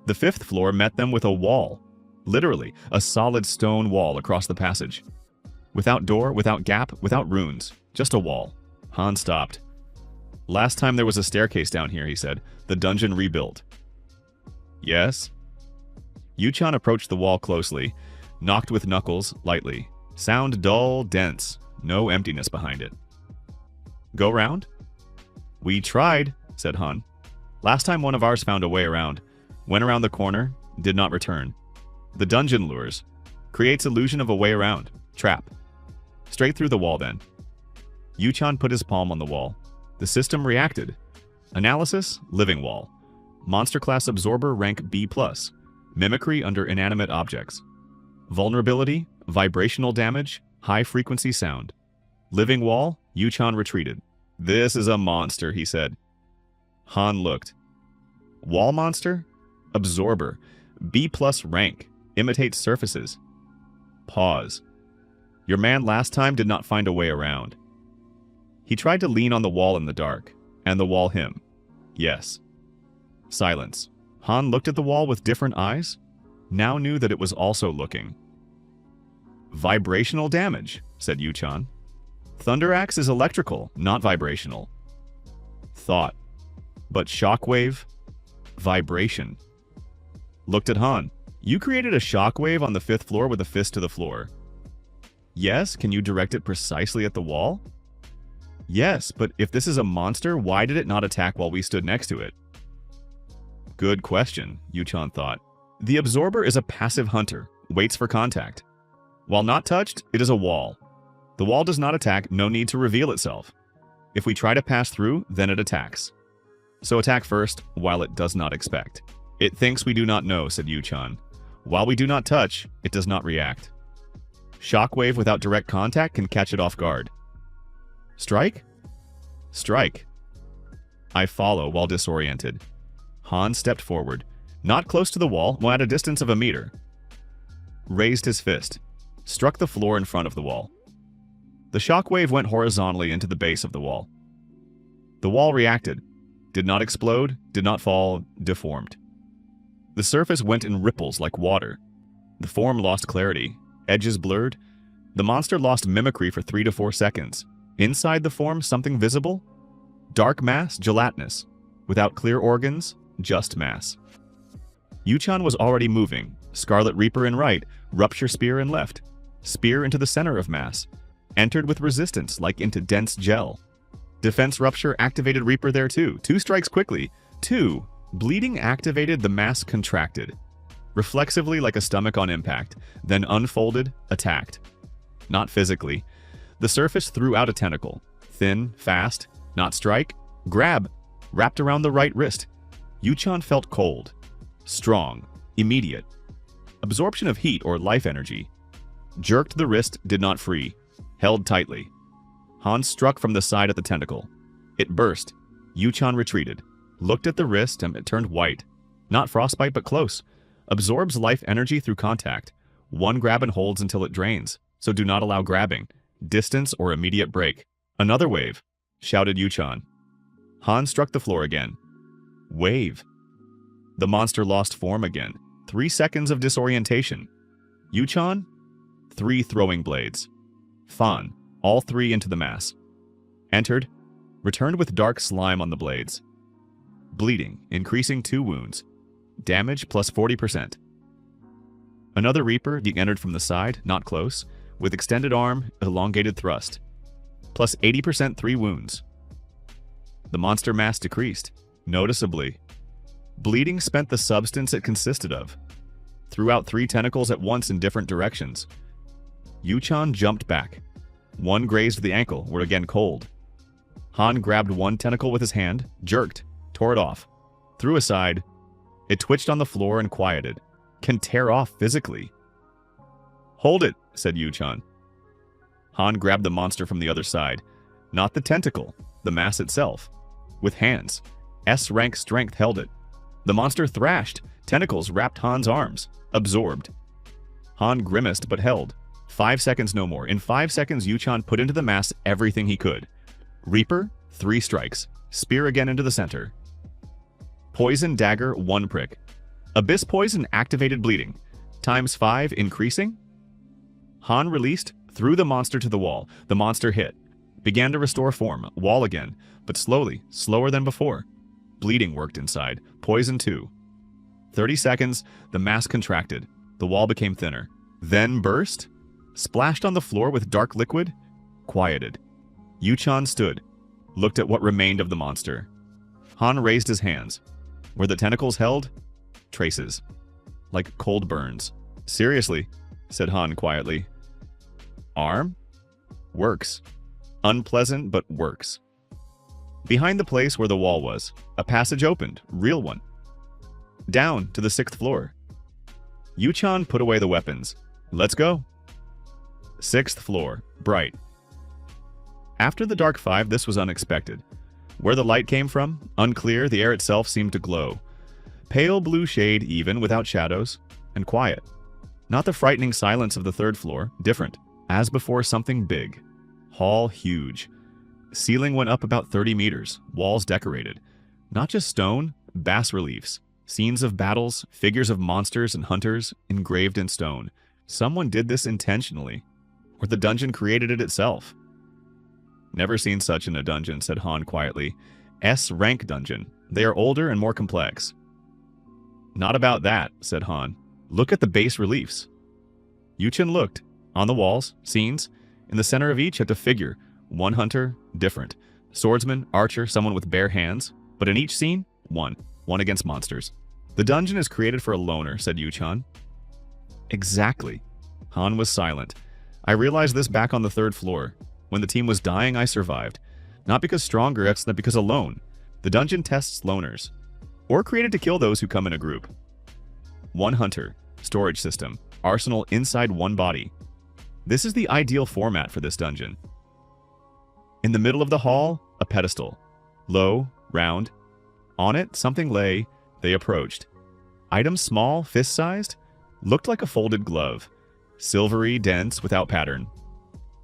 The 5th floor met them with a wall. Literally, a solid stone wall across the passage. Without door, without gap, without runes. Just a wall. Han stopped. Last time there was a staircase down here, he said. The dungeon rebuilt. Yes? Yuchan approached the wall closely, knocked with knuckles lightly. Sound dull, dense. No emptiness behind it. Go round? We tried, said Han. Last time one of ours found a way around. Went around the corner, did not return. The dungeon lures. Creates illusion of a way around. Trap. Straight through the wall then. Yuchan put his palm on the wall. The system reacted. Analysis, living wall. Monster class absorber rank B+. Mimicry under inanimate objects. Vulnerability, vibrational damage, high frequency sound. Living wall, Yuchan retreated. This is a monster, he said. Han looked. Wall monster? Absorber. B+ rank. Imitates surfaces. Pause. Your man last time did not find a way around. He tried to lean on the wall in the dark, and the wall him. Yes. Silence. Han looked at the wall with different eyes, now knew that it was also looking. Vibrational damage, said Yuchan. Thunder Axe is electrical, not vibrational. Thought. But shockwave? Vibration. Looked at Han. You created a shockwave on the 5th floor with a fist to the floor. Yes, can you direct it precisely at the wall? Yes, but if this is a monster, why did it not attack while we stood next to it? Good question, Yuchan thought. The absorber is a passive hunter, waits for contact. While not touched, it is a wall. The wall does not attack, no need to reveal itself. If we try to pass through, then it attacks. So attack first, while it does not expect. It thinks we do not know, said Yuchan. While we do not touch, it does not react. Shockwave without direct contact can catch it off guard. Strike? Strike. I follow while disoriented. Han stepped forward, not close to the wall, but at a distance of a meter. Raised his fist, struck the floor in front of the wall. The shockwave went horizontally into the base of the wall. The wall reacted, did not explode, did not fall, deformed. The surface went in ripples like water. The form lost clarity, edges blurred. The monster lost mimicry for 3 to 4 seconds. Inside the form, something visible? Dark mass, gelatinous. Without clear organs, just mass. Yuchan was already moving. Scarlet Reaper in right, Rupture Spear in left. Spear into the center of mass. Entered with resistance, like into dense gel. Defense Rupture activated Reaper there too. 2 strikes quickly. 2. Bleeding activated, the mass contracted. Reflexively like a stomach on impact. Then unfolded, attacked. Not physically. The surface threw out a tentacle. Thin, fast, not strike, grab. Wrapped around the right wrist. Yuchan felt cold. Strong. Immediate. Absorption of heat or life energy. Jerked the wrist, did not free. Held tightly. Han struck from the side of the tentacle. It burst. Yuchan retreated. Looked at the wrist and it turned white. Not frostbite, but close. Absorbs life energy through contact. One grab and holds until it drains, so do not allow grabbing. Distance or immediate break. Another wave, shouted Yuchan. Han struck the floor again. Wave. The monster lost form again. 3 seconds of disorientation. Yuchan? 3 throwing blades. Fan, all 3 into the mass. Entered. Returned with dark slime on the blades. Bleeding, increasing 2 wounds. Damage plus 40%. Another Reaper being entered from the side, not close, with extended arm, elongated thrust. Plus 80% 3 wounds. The monster mass decreased, noticeably. Bleeding spent the substance it consisted of. Threw out 3 tentacles at once in different directions. Yuchan jumped back. 1 grazed the ankle, were again cold. Han grabbed 1 tentacle with his hand, jerked, tore it off. Threw aside. It twitched on the floor and quieted. Can tear off physically. Hold it, said Yuchan. Han grabbed the monster from the other side. Not the tentacle, the mass itself. With hands. S-rank strength held it. The monster thrashed. Tentacles wrapped Han's arms. Absorbed. Han grimaced but held. 5 seconds no more. In 5 seconds, Yuchan put into the mass everything he could. Reaper, 3 strikes. Spear again into the center. Poison dagger, 1 prick. Abyss poison activated bleeding. ×5 increasing. Han released, threw the monster to the wall. The monster hit. Began to restore form, wall again, but slowly, slower than before. Bleeding worked inside. Poison too. 30 seconds, the mass contracted. The wall became thinner. Then burst. Splashed on the floor with dark liquid. Quieted. Yuchan stood. Looked at what remained of the monster. Han raised his hands. Where the tentacles held? Traces. Like cold burns. Seriously, said Han quietly. Arm? Works. Unpleasant, but works. Behind the place where the wall was, a passage opened, real one. Down to the 6th floor. Yuchan put away the weapons. Let's go. 6th floor, bright. After the Dark 5, this was unexpected. Where the light came from, unclear, the air itself seemed to glow. Pale blue shade even, without shadows, and quiet. Not the frightening silence of the 3rd floor, different. As before, something big. Hall huge. Ceiling went up about 30 meters, walls decorated. Not just stone, bas-reliefs. Scenes of battles, figures of monsters and hunters, engraved in stone. Someone did this intentionally. Or the dungeon created it itself. Never seen such in a dungeon, said Han quietly. S-rank dungeon. They are older and more complex. Not about that, said Han. Look at the bas reliefs. Yuchan looked. On the walls, scenes. In the center of each, at a figure. One hunter, different. Swordsman, archer, someone with bare hands. But in each scene, one. One against monsters. The dungeon is created for a loner, said Yuchan. Exactly. Han was silent. I realized this back on the 3rd floor. When the team was dying, I survived. Not because stronger, but because alone. The dungeon tests loners. Or created to kill those who come in a group. One hunter. Storage system. Arsenal inside one body. This is the ideal format for this dungeon. In the middle of the hall, a pedestal. Low, round. On it, something lay. They approached. Item small, fist-sized. Looked like a folded glove. Silvery, dense, without pattern.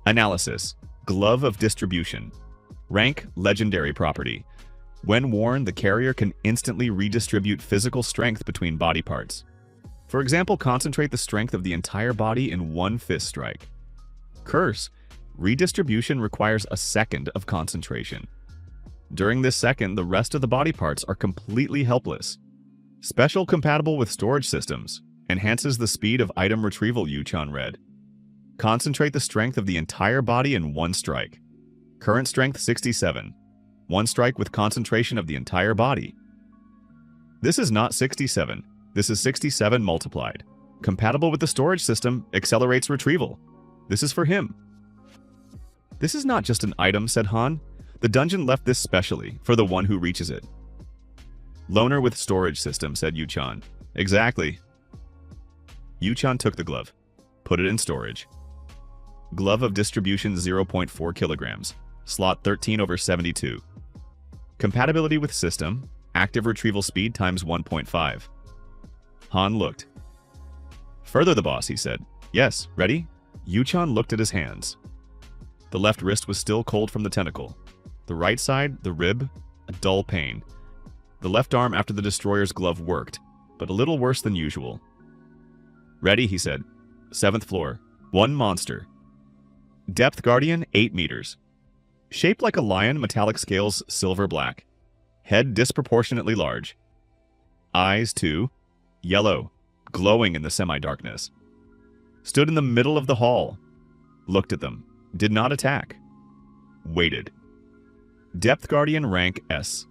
Analysis. Glove of distribution. Rank, legendary property. When worn, the carrier can instantly redistribute physical strength between body parts. For example, concentrate the strength of the entire body in one fist strike. Curse. Redistribution requires a second of concentration. During this second, the rest of the body parts are completely helpless. Special compatible with storage systems. Enhances the speed of item retrieval, Yuchan read. Concentrate the strength of the entire body in one strike. Current strength 67. One strike with concentration of the entire body. This is not 67. This is 67 multiplied. Compatible with the storage system, accelerates retrieval. This is for him. This is not just an item, said Han. The dungeon left this specially, for the one who reaches it. Loner with storage system, said Yuchan. Exactly. Yuchan took the glove. Put it in storage. Glove of distribution 0.4 kilograms. Slot 13/72. Compatibility with system. Active retrieval speed times 1.5. Han looked. Further the boss, he said. Yes, ready? Yuchan looked at his hands. The left wrist was still cold from the tentacle. The right side, the rib, a dull pain. The left arm after the destroyer's glove worked, but a little worse than usual. Ready, he said. 7th floor. One monster. Depth Guardian, 8 meters. Shaped like a lion, metallic scales silver black. Head disproportionately large. Eyes, too, yellow, glowing in the semi-darkness. Stood in the middle of the hall. Looked at them. Did not attack. Waited. Depth Guardian rank S.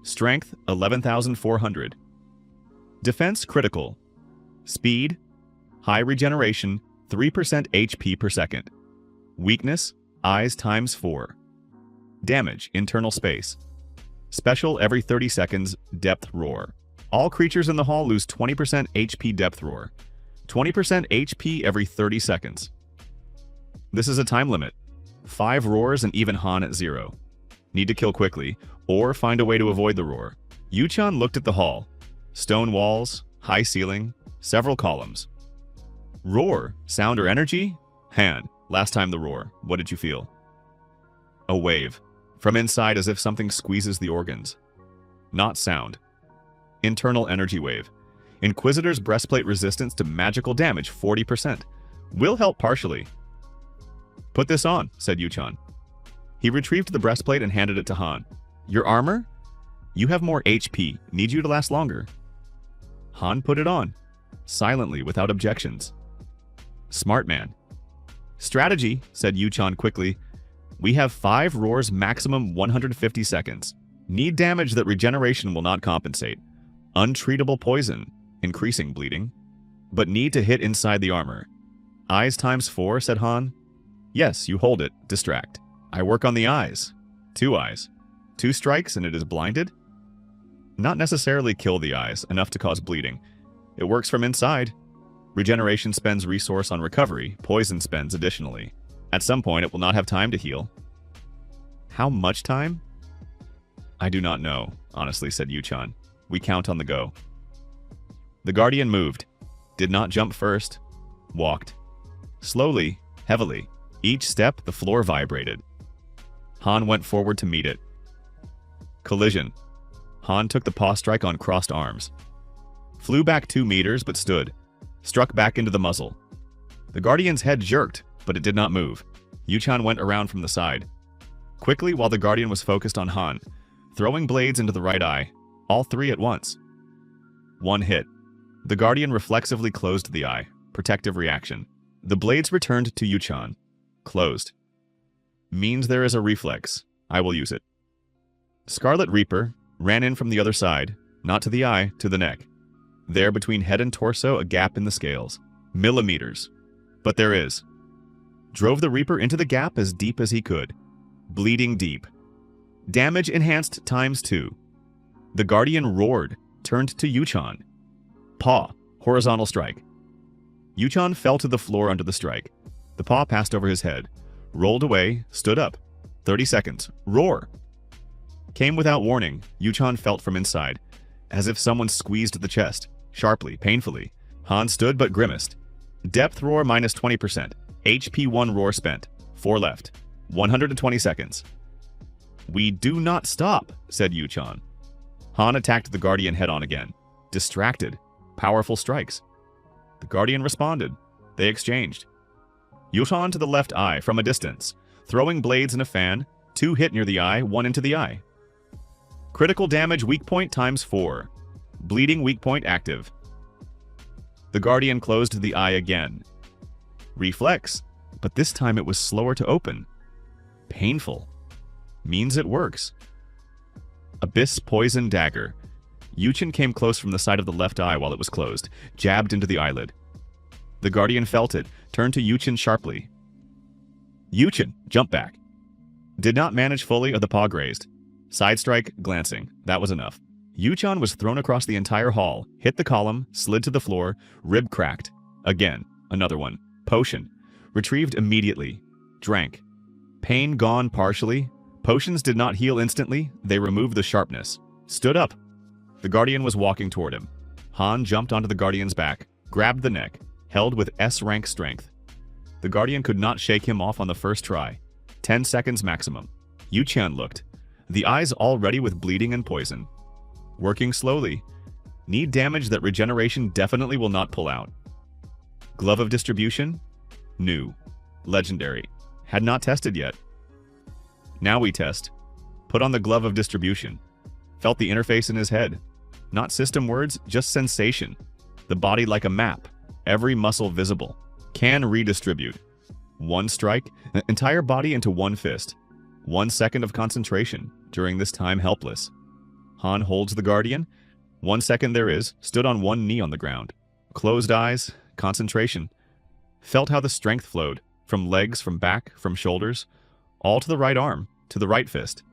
Strength 11,400. Defense critical. Speed, high regeneration, 3% HP per second. Weakness, eyes times 4. Damage, internal space. Special every 30 seconds, depth roar. All creatures in the hall lose 20% HP depth roar. 20% HP every 30 seconds. This is a time limit. 5 roars and even Han at 0. Need to kill quickly, or find a way to avoid the roar. Yuchan looked at the hall. Stone walls, high ceiling, several columns. Roar, sound or energy? Han, last time the roar, what did you feel? A wave. From inside as if something squeezes the organs. Not sound. Internal energy wave. Inquisitor's breastplate resistance to magical damage 40%. Will help partially. Put this on, said Yuchan. He retrieved the breastplate and handed it to Han. Your armor? You have more HP. Need you to last longer. Han put it on, silently, without objections. Smart man. Strategy, said Yuchan quickly. We have 5 roars, maximum 150 seconds. Need damage that regeneration will not compensate. Untreatable poison, increasing bleeding. But need to hit inside the armor. Eyes times 4, said Han. Yes, you hold it. Distract. I work on the eyes. 2 eyes. 2 strikes and it is blinded? Not necessarily kill the eyes, enough to cause bleeding. It works from inside. Regeneration spends resource on recovery, poison spends additionally. At some point, it will not have time to heal. How much time? I do not know, honestly, said Yuchan. We count on the go. The Guardian moved. Did not jump first. Walked. Slowly, heavily. Each step, the floor vibrated. Han went forward to meet it. Collision. Han took the paw strike on crossed arms. Flew back 2 meters, but stood. Struck back into the muzzle. The Guardian's head jerked, but it did not move. Yuchan went around from the side. Quickly, while the Guardian was focused on Han, throwing blades into the right eye, all 3 at once. 1 hit. The Guardian reflexively closed the eye. Protective reaction. The blades returned to Yuchan. Closed. Means there is a reflex. I will use it. Scarlet Reaper ran in from the other side, not to the eye, to the neck. There, between head and torso, a gap in the scales. Millimeters. But there is. Drove the Reaper into the gap as deep as he could. Bleeding deep. Damage enhanced times 2. The Guardian roared, turned to Yuchan. Paw. Horizontal strike. Yuchan fell to the floor under the strike. The paw passed over his head. Rolled away, stood up. 30 seconds. Roar. Came without warning. Yuchan felt from inside, as if someone squeezed the chest, sharply, painfully. Han stood but grimaced. Depth roar minus 20%. HP 1 roar spent. 4 left. 120 seconds. We do not stop, said Yuchan. Han attacked the Guardian head-on again. Distracted. Powerful strikes. The Guardian responded. They exchanged. Yuchan to the left eye from a distance. Throwing blades in a fan. 2 hit near the eye, 1 into the eye. Critical damage weak point times 4. Bleeding weak point active. The Guardian closed the eye again. Reflex, but this time it was slower to open. Painful. Means it works. Abyss Poison Dagger. Yuchan came close from the side of the left eye while it was closed, jabbed into the eyelid. The Guardian felt it, turned to Yuchan sharply. Yuchan, jump back. Did not manage fully, or the paw grazed. Side strike, glancing. That was enough. Yuchan was thrown across the entire hall, hit the column, slid to the floor, rib cracked. Again, another one. Potion. Retrieved immediately. Drank. Pain gone partially. Potions did not heal instantly, they removed the sharpness. Stood up. The Guardian was walking toward him. Han jumped onto the Guardian's back, grabbed the neck, held with S-rank strength. The Guardian could not shake him off on the first try. 10 seconds maximum. Yuchan looked. The eyes already with bleeding and poison. Working slowly. Need damage that regeneration definitely will not pull out. Glove of Distribution? New. Legendary. Had not tested yet. Now we test. Put on the Glove of Distribution. Felt the interface in his head. Not system words, just sensation. The body like a map. Every muscle visible. Can redistribute. 1 strike, entire body into 1 fist. 1 second of concentration, during this time helpless. Han holds the Guardian. 1 second there is, stood on 1 knee on the ground. Closed eyes, concentration. Felt how the strength flowed, from legs, from back, from shoulders, all to the right arm, to the right fist.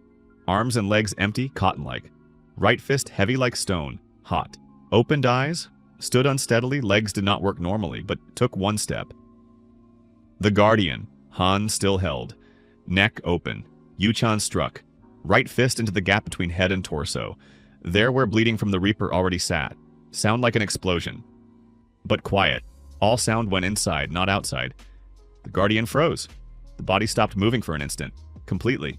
Arms and legs empty, cotton-like. Right fist heavy like stone, hot. Opened eyes, stood unsteadily, legs did not work normally, but took 1 step. The Guardian, Han still held. Neck open. Yuchan struck. Right fist into the gap between head and torso. There where bleeding from the Reaper already sat. Sound like an explosion. But quiet. All sound went inside, not outside. The Guardian froze. The body stopped moving for an instant. Completely.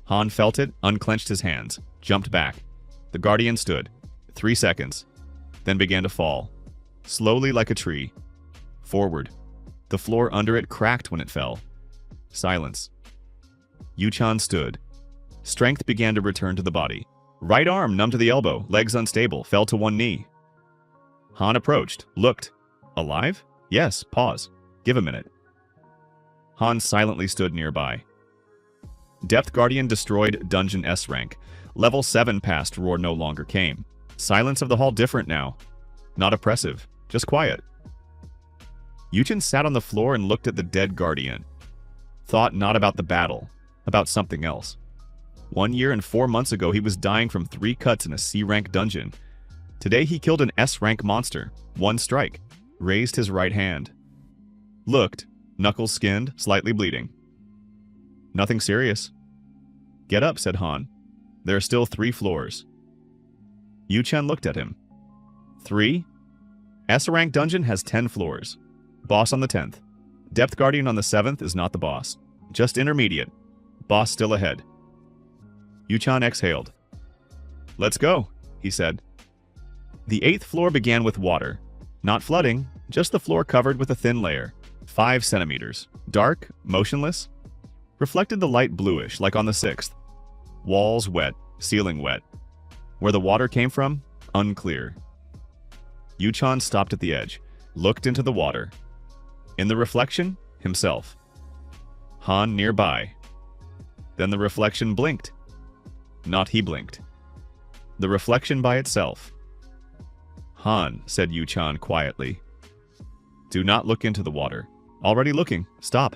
Han felt it, unclenched his hands. Jumped back. The Guardian stood. 3 seconds. then began to fall, slowly like a tree. Forward. The floor under it cracked when it fell. Silence. Yu-chan stood. Strength began to return to the body. Right arm numb to the elbow, legs unstable, fell to one knee. Han approached, looked. Alive? Yes, pause. Give a minute. Han silently stood nearby. Depth Guardian destroyed Dungeon S rank. Level 7 past roar no longer came. Silence of the hall different now. Not oppressive, just quiet. Yu-chan sat on the floor and looked at the dead Guardian. Thought not about the battle, about something else. 1 year and 4 months ago he was dying from 3 cuts in a C rank dungeon. Today he killed an S rank monster, 1 strike. Raised his right hand. Looked, knuckles skinned, slightly bleeding. Nothing serious. Get up, said Han. There are still 3 floors. Yu-chan looked at him. 3? S rank dungeon has 10 floors. Boss on the 10th. Depth Guardian on the 7th is not the boss. Just intermediate. Boss still ahead. Yu-chan exhaled. Let's go, he said. The 8th floor began with water. Not flooding, just the floor covered with a thin layer. 5 centimeters. Dark, motionless. Reflected the light bluish, like on the 6th. Walls wet, ceiling wet. Where the water came from, unclear. Yu-chan stopped at the edge, looked into the water. In the reflection, himself. Han nearby. Then the reflection blinked. Not he blinked. The reflection by itself. Han, said Yu-chan quietly. Do not look into the water. Already looking. Stop.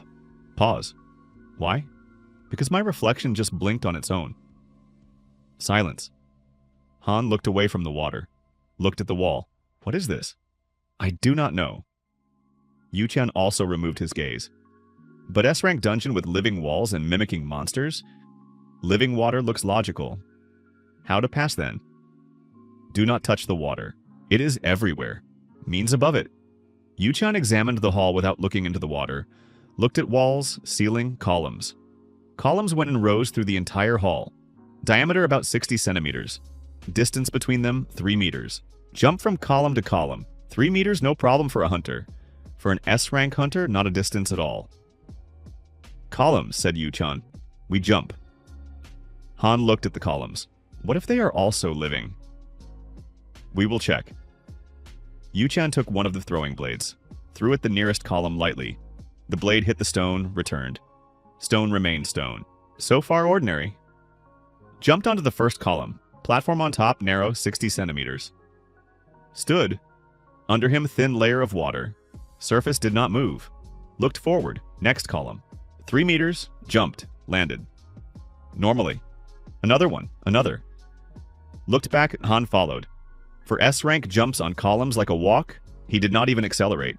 Pause. Why? Because my reflection just blinked on its own. Silence. Han looked away from the water. Looked at the wall. What is this? I do not know. Yu-chan also removed his gaze. But S-rank dungeon with living walls and mimicking monsters? Living water looks logical. How to pass then? Do not touch the water. It is everywhere. Means above it. Yu-chan examined the hall without looking into the water. Looked at walls, ceiling, columns. Columns went in rows through the entire hall. Diameter about 60 centimeters. Distance between them, 3 meters. Jump from column to column. 3 meters, no problem for a hunter. For an S-rank hunter, not a distance at all. Columns, said Yu-chan. We jump. Han looked at the columns. What if they are also living? We will check. Yu-chan took one of the throwing blades. Threw at the nearest column lightly. The blade hit the stone, returned. Stone remained stone. So far ordinary. Jumped onto the first column. Platform on top, narrow, 60 centimeters. Stood. Under him, thin layer of water. Surface did not move. Looked forward. Next column. 3 meters. Jumped. Landed. Normally. Another one. Another. Looked back. Han followed. For S-rank jumps on columns like a walk, he did not even accelerate.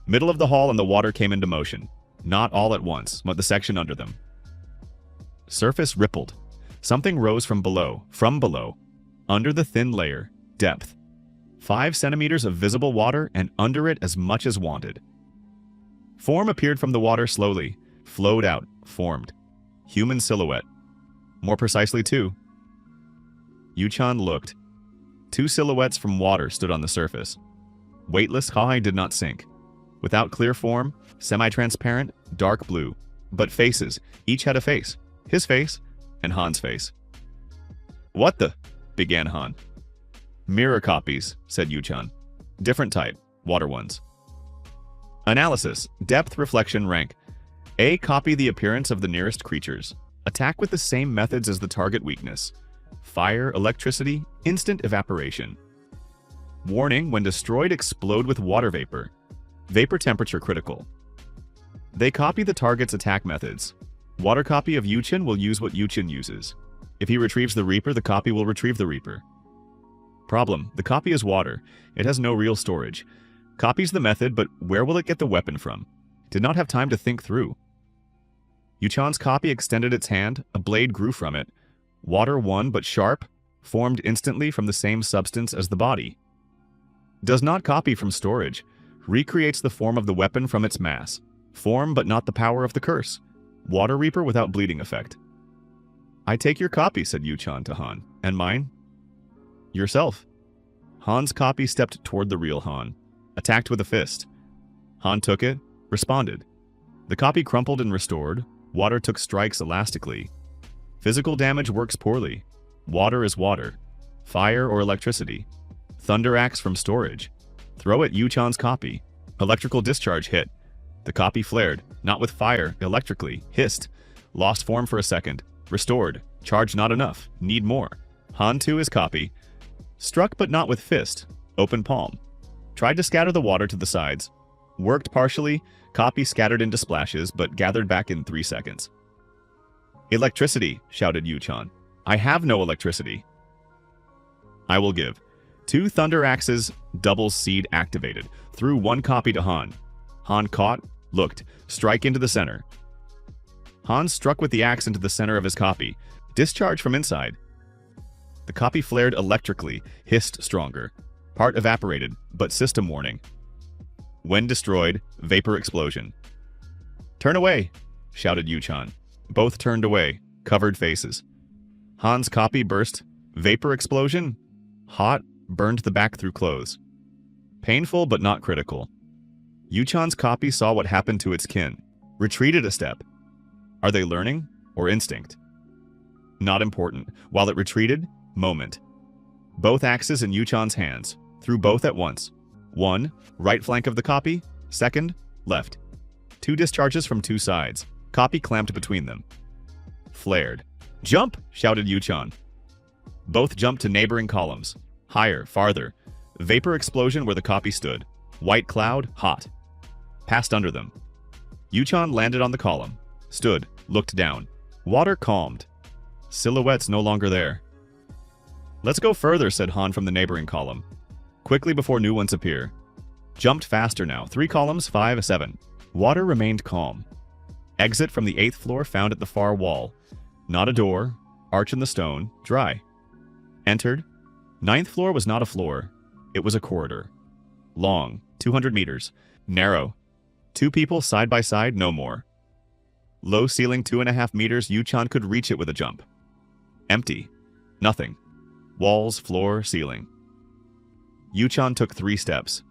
Middle of the hall and the water came into motion. Not all at once, but the section under them. Surface rippled. Something rose from below. Under the thin layer. Depth. 5 centimeters of visible water and under it as much as wanted. Form appeared from the water slowly. Flowed out. Formed. Human silhouette. More precisely 2. Yu-chan looked. 2 silhouettes from water stood on the surface. Weightless, Hai did not sink. Without clear form, semi-transparent, dark blue. But faces. Each had a face. His face and Han's face. What the? Began Han. Mirror copies, said Yu-chan. Different type. Water ones. Analysis. Depth, reflection, rank. A. Copy the appearance of the nearest creatures. Attack with the same methods as the target weakness. Fire, electricity, instant evaporation. Warning, when destroyed, explode with water vapor. Vapor temperature critical. They copy the target's attack methods. Water copy of Yu-chan will use what Yu-chan uses. If he retrieves the Reaper, the copy will retrieve the Reaper. Problem, the copy is water. It has no real storage. Copies the method, but where will it get the weapon from? Did not have time to think through. Yu-chan's copy extended its hand, a blade grew from it. Water one, but sharp, formed instantly from the same substance as the body. Does not copy from storage. Recreates the form of the weapon from its mass. Form, but not the power of the curse. Water Reaper without bleeding effect. I take your copy, said Yu-chan to Han. And mine? Yourself. Han's copy stepped toward the real Han, attacked with a fist. Han took it, responded. The copy crumpled and restored. Water took strikes elastically. Physical damage works poorly. Water is water. Fire or electricity. Thunder axe from storage. Throw at Yuchan's copy. Electrical discharge hit. The copy flared, not with fire, electrically, hissed. Lost form for a second. Restored. Charge not enough. Need more. Han to his copy. Struck but not with fist. Open palm. Tried to scatter the water to the sides. Worked partially. Copy scattered into splashes, but gathered back in 3 seconds. Electricity, shouted Yuchan. I have no electricity. I will give. 2 thunder axes, double seed activated. Threw 1 copy to Han. Han caught, looked, strike into the center. Han struck with the axe into the center of his copy. Discharge from inside. The copy flared electrically, hissed stronger. Part evaporated, but system warning. When destroyed, vapor explosion. Turn away, shouted Yuchan. Both turned away, covered faces. Han's copy burst. Vapor explosion? Hot, burned the back through clothes. Painful but not critical. Yuchan's copy saw what happened to its kin. Retreated a step. Are they learning or instinct? Not important. While it retreated, moment. Both axes in Yuchan's hands. Threw both at once. 1, right flank of the copy. 2nd, left. 2 discharges from 2 sides. Copy clamped between them. Flared. Jump! Shouted Yuchan. Both jumped to neighboring columns. Higher, farther. Vapor explosion where the copy stood. White cloud, hot. Passed under them. Yuchan landed on the column. Stood, looked down. Water calmed. Silhouettes no longer there. Let's go further, said Han from the neighboring column. Quickly before new ones appear. Jumped faster now. 3 columns, 5, 7. Water remained calm. Exit from the 8th floor found at the far wall. Not a door. Arch in the stone. Dry. Entered. 9th floor was not a floor. It was a corridor. Long. 200 meters. Narrow. 2 people side by side, no more. Low ceiling 2.5 meters. Yuchan could reach it with a jump. Empty. Nothing. Walls, floor, ceiling. Yuchan took 3 steps.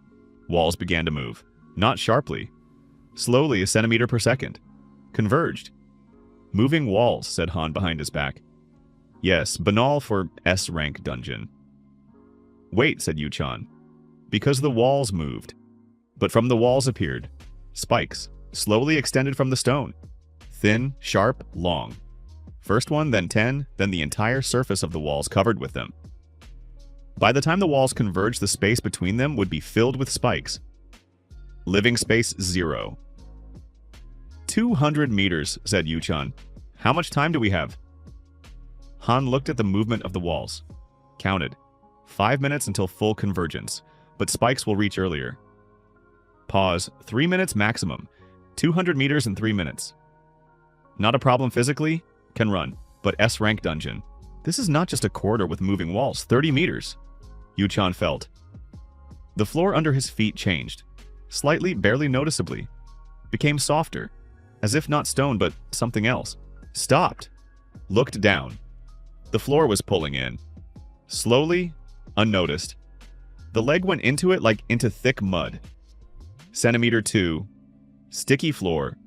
Walls began to move. Not sharply. Slowly, a centimeter per second. Converged. Moving walls, said Han behind his back. Yes, banal for S-rank dungeon. Wait, said Yuchan. Because the walls moved. But from the walls appeared spikes, slowly extended from the stone. Thin, sharp, long. First one, then 10, then the entire surface of the walls covered with them. By the time the walls converged, the space between them would be filled with spikes. Living space 0. 200 meters, said Yuchan. How much time do we have? Han looked at the movement of the walls. Counted. 5 minutes until full convergence, but spikes will reach earlier. Pause. 3 minutes maximum. 200 meters in 3 minutes. Not a problem physically. Can run. But S-rank dungeon. This is not just a corridor with moving walls. 30 meters. Yuchan felt. The floor under his feet changed. Slightly, barely noticeably. Became softer. As if not stone, but something else. Stopped. Looked down. The floor was pulling in. Slowly, unnoticed. The leg went into it like into thick mud. Centimeter 2. Sticky floor.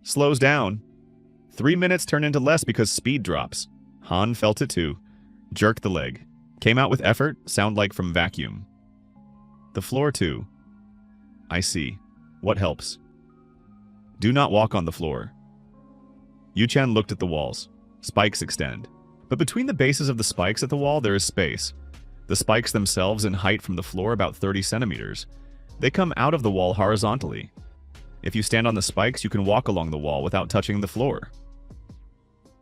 Slows down. 3 minutes turn into less because speed drops. Han felt it too. Jerked the leg. Came out with effort, sound like from vacuum. The floor too. I see. What helps? Do not walk on the floor. Yuchan looked at the walls. Spikes extend. But between the bases of the spikes at the wall there is space. The spikes themselves in height from the floor about 30 centimeters. They come out of the wall horizontally. If you stand on the spikes, you can walk along the wall without touching the floor.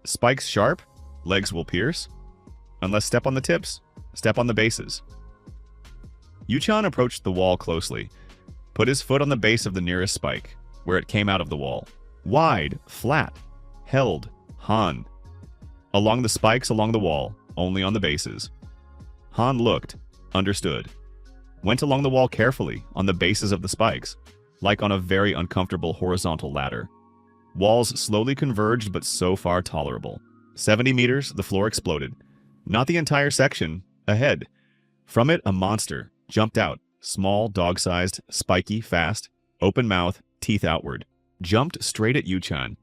Spikes sharp, legs will pierce. Unless step on the tips, step on the bases. Yuchan approached the wall closely, put his foot on the base of the nearest spike, where it came out of the wall. Wide, flat, held, Han. Along the spikes along the wall, only on the bases. Han looked, understood. Went along the wall carefully, on the bases of the spikes, like on a very uncomfortable horizontal ladder. Walls slowly converged, but so far tolerable. 70 meters, the floor exploded. Not the entire section, ahead. From it, a monster jumped out, small, dog-sized, spiky, fast, open mouth, teeth outward, jumped straight at Yuchan.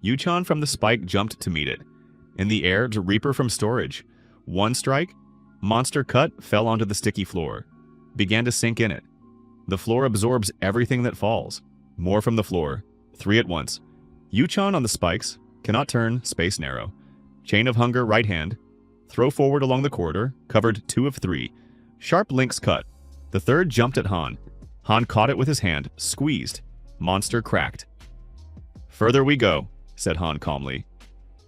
Yuchan from the spike jumped to meet it. In the air, to Reaper from storage. One strike, monster cut, fell onto the sticky floor. Began to sink in it. The floor absorbs everything that falls. More from the floor. 3 at once. Yuchan on the spikes. Cannot turn, space narrow. Chain of hunger, right hand. Throw forward along the corridor. Covered 2 of 3. Sharp links cut. The third jumped at Han. Han caught it with his hand, squeezed. Monster cracked. Further we go, said Han calmly.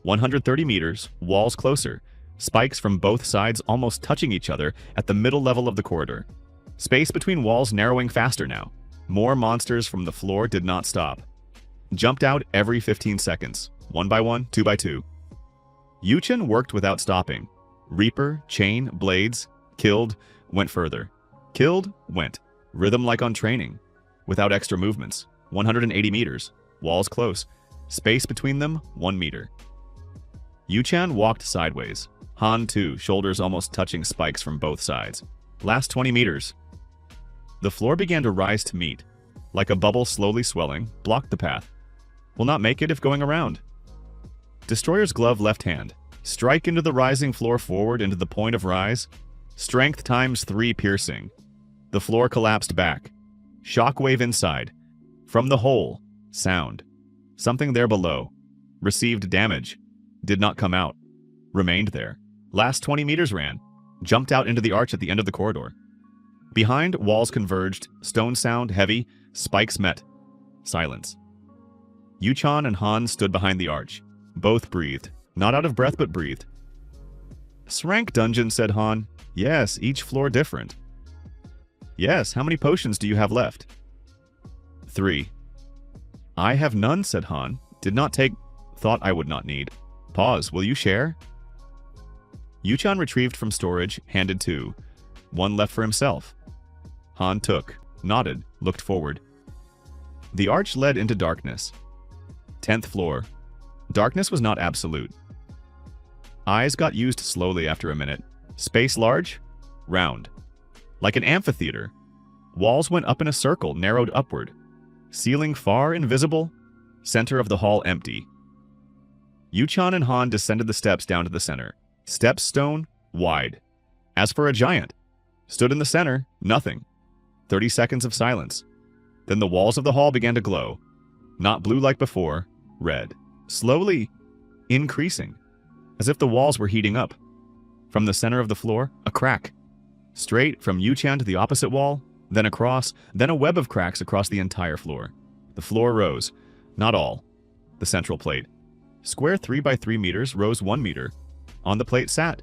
130 meters, walls closer. Spikes from both sides almost touching each other at the middle level of the corridor. Space between walls narrowing faster now. More monsters from the floor did not stop. Jumped out every 15 seconds, 1 by 1, 2 by 2. Yuchan worked without stopping. Reaper, chain, blades, killed, went further. Killed, went. Rhythm like on training. Without extra movements. 180 meters. Walls close. Space between them, 1 meter. Yuchan walked sideways. Han too, shoulders almost touching spikes from both sides. Last 20 meters. The floor began to rise to meet. Like a bubble slowly swelling, blocked the path. Will not make it if going around. Destroyer's glove left hand. Strike into the rising floor forward into the point of rise. Strength times 3 piercing. The floor collapsed back. Shockwave inside. From the hole. Sound. Something there below. Received damage. Did not come out. Remained there. Last 20 meters ran. Jumped out into the arch at the end of the corridor. Behind, walls converged. Stone sound, heavy. Spikes met. Silence. Yuchan and Han stood behind the arch. Both breathed. Not out of breath, but breathed. "Srank dungeon," said Han. "Yes, each floor different." "Yes, how many potions do you have left?" 3. "I have none," said Han. "Did not take... Thought I would not need." Pause. "Will you share?" Yuchan retrieved from storage, handed 2. 1 left for himself. Han took, nodded, looked forward. The arch led into darkness. 10th floor. Darkness was not absolute. Eyes got used slowly after a minute. Space large? Round. Like an amphitheater. Walls went up in a circle, narrowed upward. Ceiling far invisible. Center of the hall empty. Yuchan and Han descended the steps down to the center. Steps stone, wide. As for a giant. Stood in the center, nothing. 30 seconds of silence. Then the walls of the hall began to glow. Not blue like before, red. Slowly increasing. As if the walls were heating up. From the center of the floor, a crack. Straight from Yuchan to the opposite wall, then across, then a web of cracks across the entire floor. The floor rose. Not all. The central plate. Square 3 by 3 meters rose 1 meter. On the plate sat.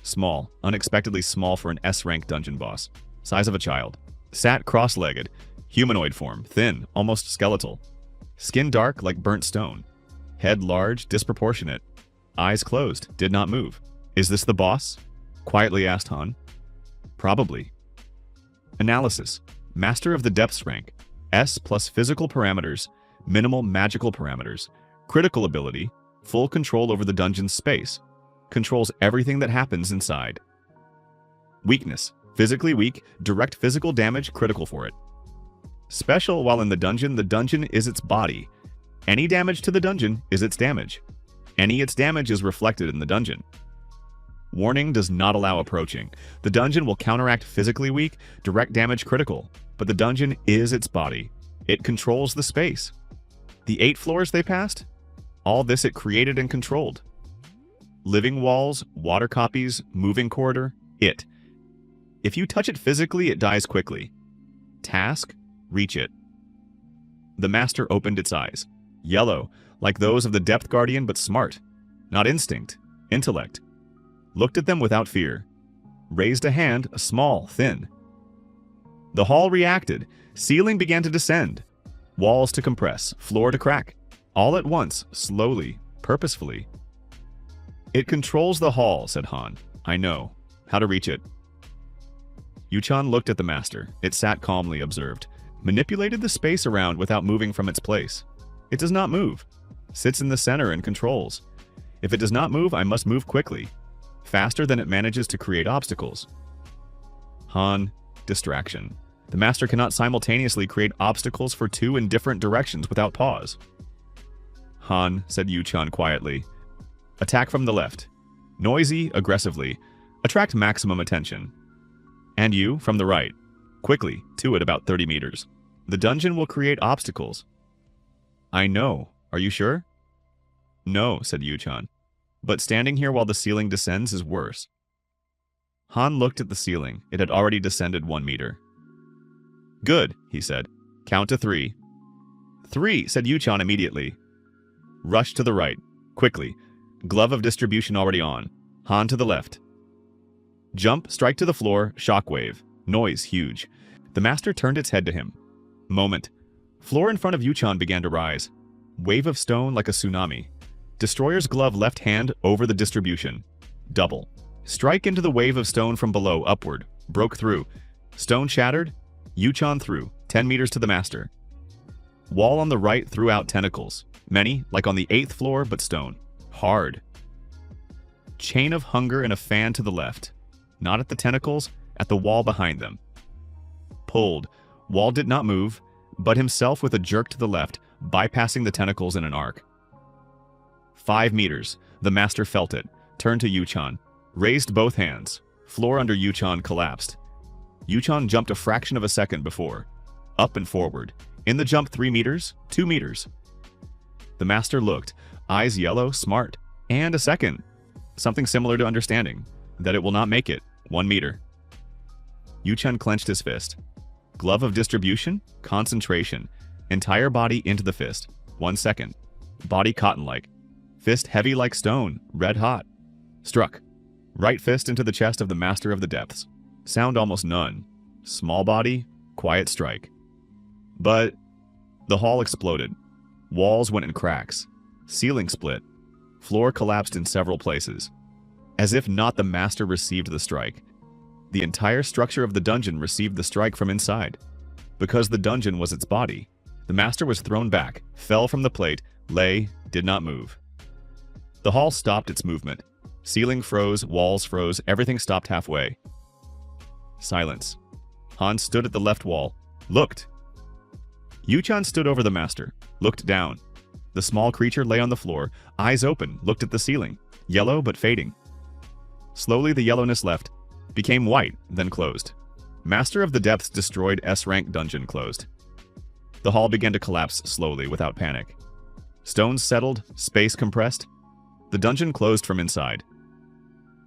Small, unexpectedly small for an S-rank dungeon boss. Size of a child. Sat cross-legged. Humanoid form, thin, almost skeletal. Skin dark like burnt stone. Head large, disproportionate. Eyes closed, did not move. "Is this the boss?" quietly asked Han. "Probably." Analysis. Master of the Depths rank. S plus physical parameters, minimal magical parameters. Critical ability, full control over the dungeon's space. Controls everything that happens inside. Weakness. Physically weak, direct physical damage critical for it. Special while in the dungeon is its body. Any damage to the dungeon is its damage. Any its damage is reflected in the dungeon. Warning does not allow approaching. The dungeon will counteract physically weak, direct damage critical, but the dungeon is its body. It controls the space. The 8 floors they passed? All this it created and controlled. Living walls, water copies, moving corridor, it. If you touch it physically, it dies quickly. Task, reach it. The master opened its eyes. Yellow, like those of the Depth Guardian, but smart. Not instinct, intellect. Looked at them without fear. Raised a hand, a small, thin. The hall reacted. Ceiling began to descend. Walls to compress, floor to crack. All at once, slowly, purposefully. "It controls the hall," said Han. "I know. How to reach it." Yuchan looked at the master. It sat calmly, observed. Manipulated the space around without moving from its place. It does not move. Sits in the center and controls. If it does not move, I must move quickly. Faster than it manages to create obstacles. Han, distraction. The master cannot simultaneously create obstacles for two in different directions without pause. Han, said Yu-chan quietly. Attack from the left. Noisy, aggressively. Attract maximum attention. And you, from the right. Quickly, to it about 30 meters. The dungeon will create obstacles. I know. Are you sure? No, said Yu-chan. But standing here while the ceiling descends is worse. Han looked at the ceiling. It had already descended 1 meter. Good, he said. Count to 3. 3, said Yu-chan immediately. Rush to the right. Quickly. Glove of distribution already on. Han to the left. Jump, strike to the floor, shockwave. Noise huge. The master turned its head to him. Moment. Floor in front of Yu-chan began to rise. Wave of stone like a tsunami. Destroyer's glove left hand over the distribution. Double. Strike into the wave of stone from below, upward. Broke through. Stone shattered. Yu-chan through. 10 meters to the master. Wall on the right threw out tentacles. Many, like on the 8th floor, but stone. Hard. Chain of hunger and a fan to the left. Not at the tentacles, at the wall behind them. Pulled. Wall did not move, but himself with a jerk to the left, bypassing the tentacles in an arc. 5 meters. The master felt it. Turned to Yu-chan. Raised both hands. Floor under Yu-chan collapsed. Yu-chan jumped a fraction of a second before. Up and forward. In the jump 3 meters, 2 meters. The master looked. Eyes yellow, smart. And a second. Something similar to understanding. That it will not make it. 1 meter. Yu-chan clenched his fist. Glove of distribution? Concentration. Entire body into the fist. 1 second. Body cotton-like. Fist heavy like stone. Red hot. Struck. Right fist into the chest of the master of the depths. Sound almost none. Small body. Quiet strike. But the hall exploded. Walls went in cracks. Ceiling split. Floor collapsed in several places. As if not the master received the strike. The entire structure of the dungeon received the strike from inside. Because the dungeon was its body. The master was thrown back, fell from the plate, lay, did not move. The hall stopped its movement. Ceiling froze, walls froze, everything stopped halfway. Silence. Han stood at the left wall. Looked. Yu-chan stood over the master. Looked down. The small creature lay on the floor, eyes open, looked at the ceiling. Yellow but fading. Slowly the yellowness left. Became white, then closed. Master of the Depths destroyed S-rank dungeon closed. The hall began to collapse slowly, without panic. Stones settled, space compressed. The dungeon closed from inside.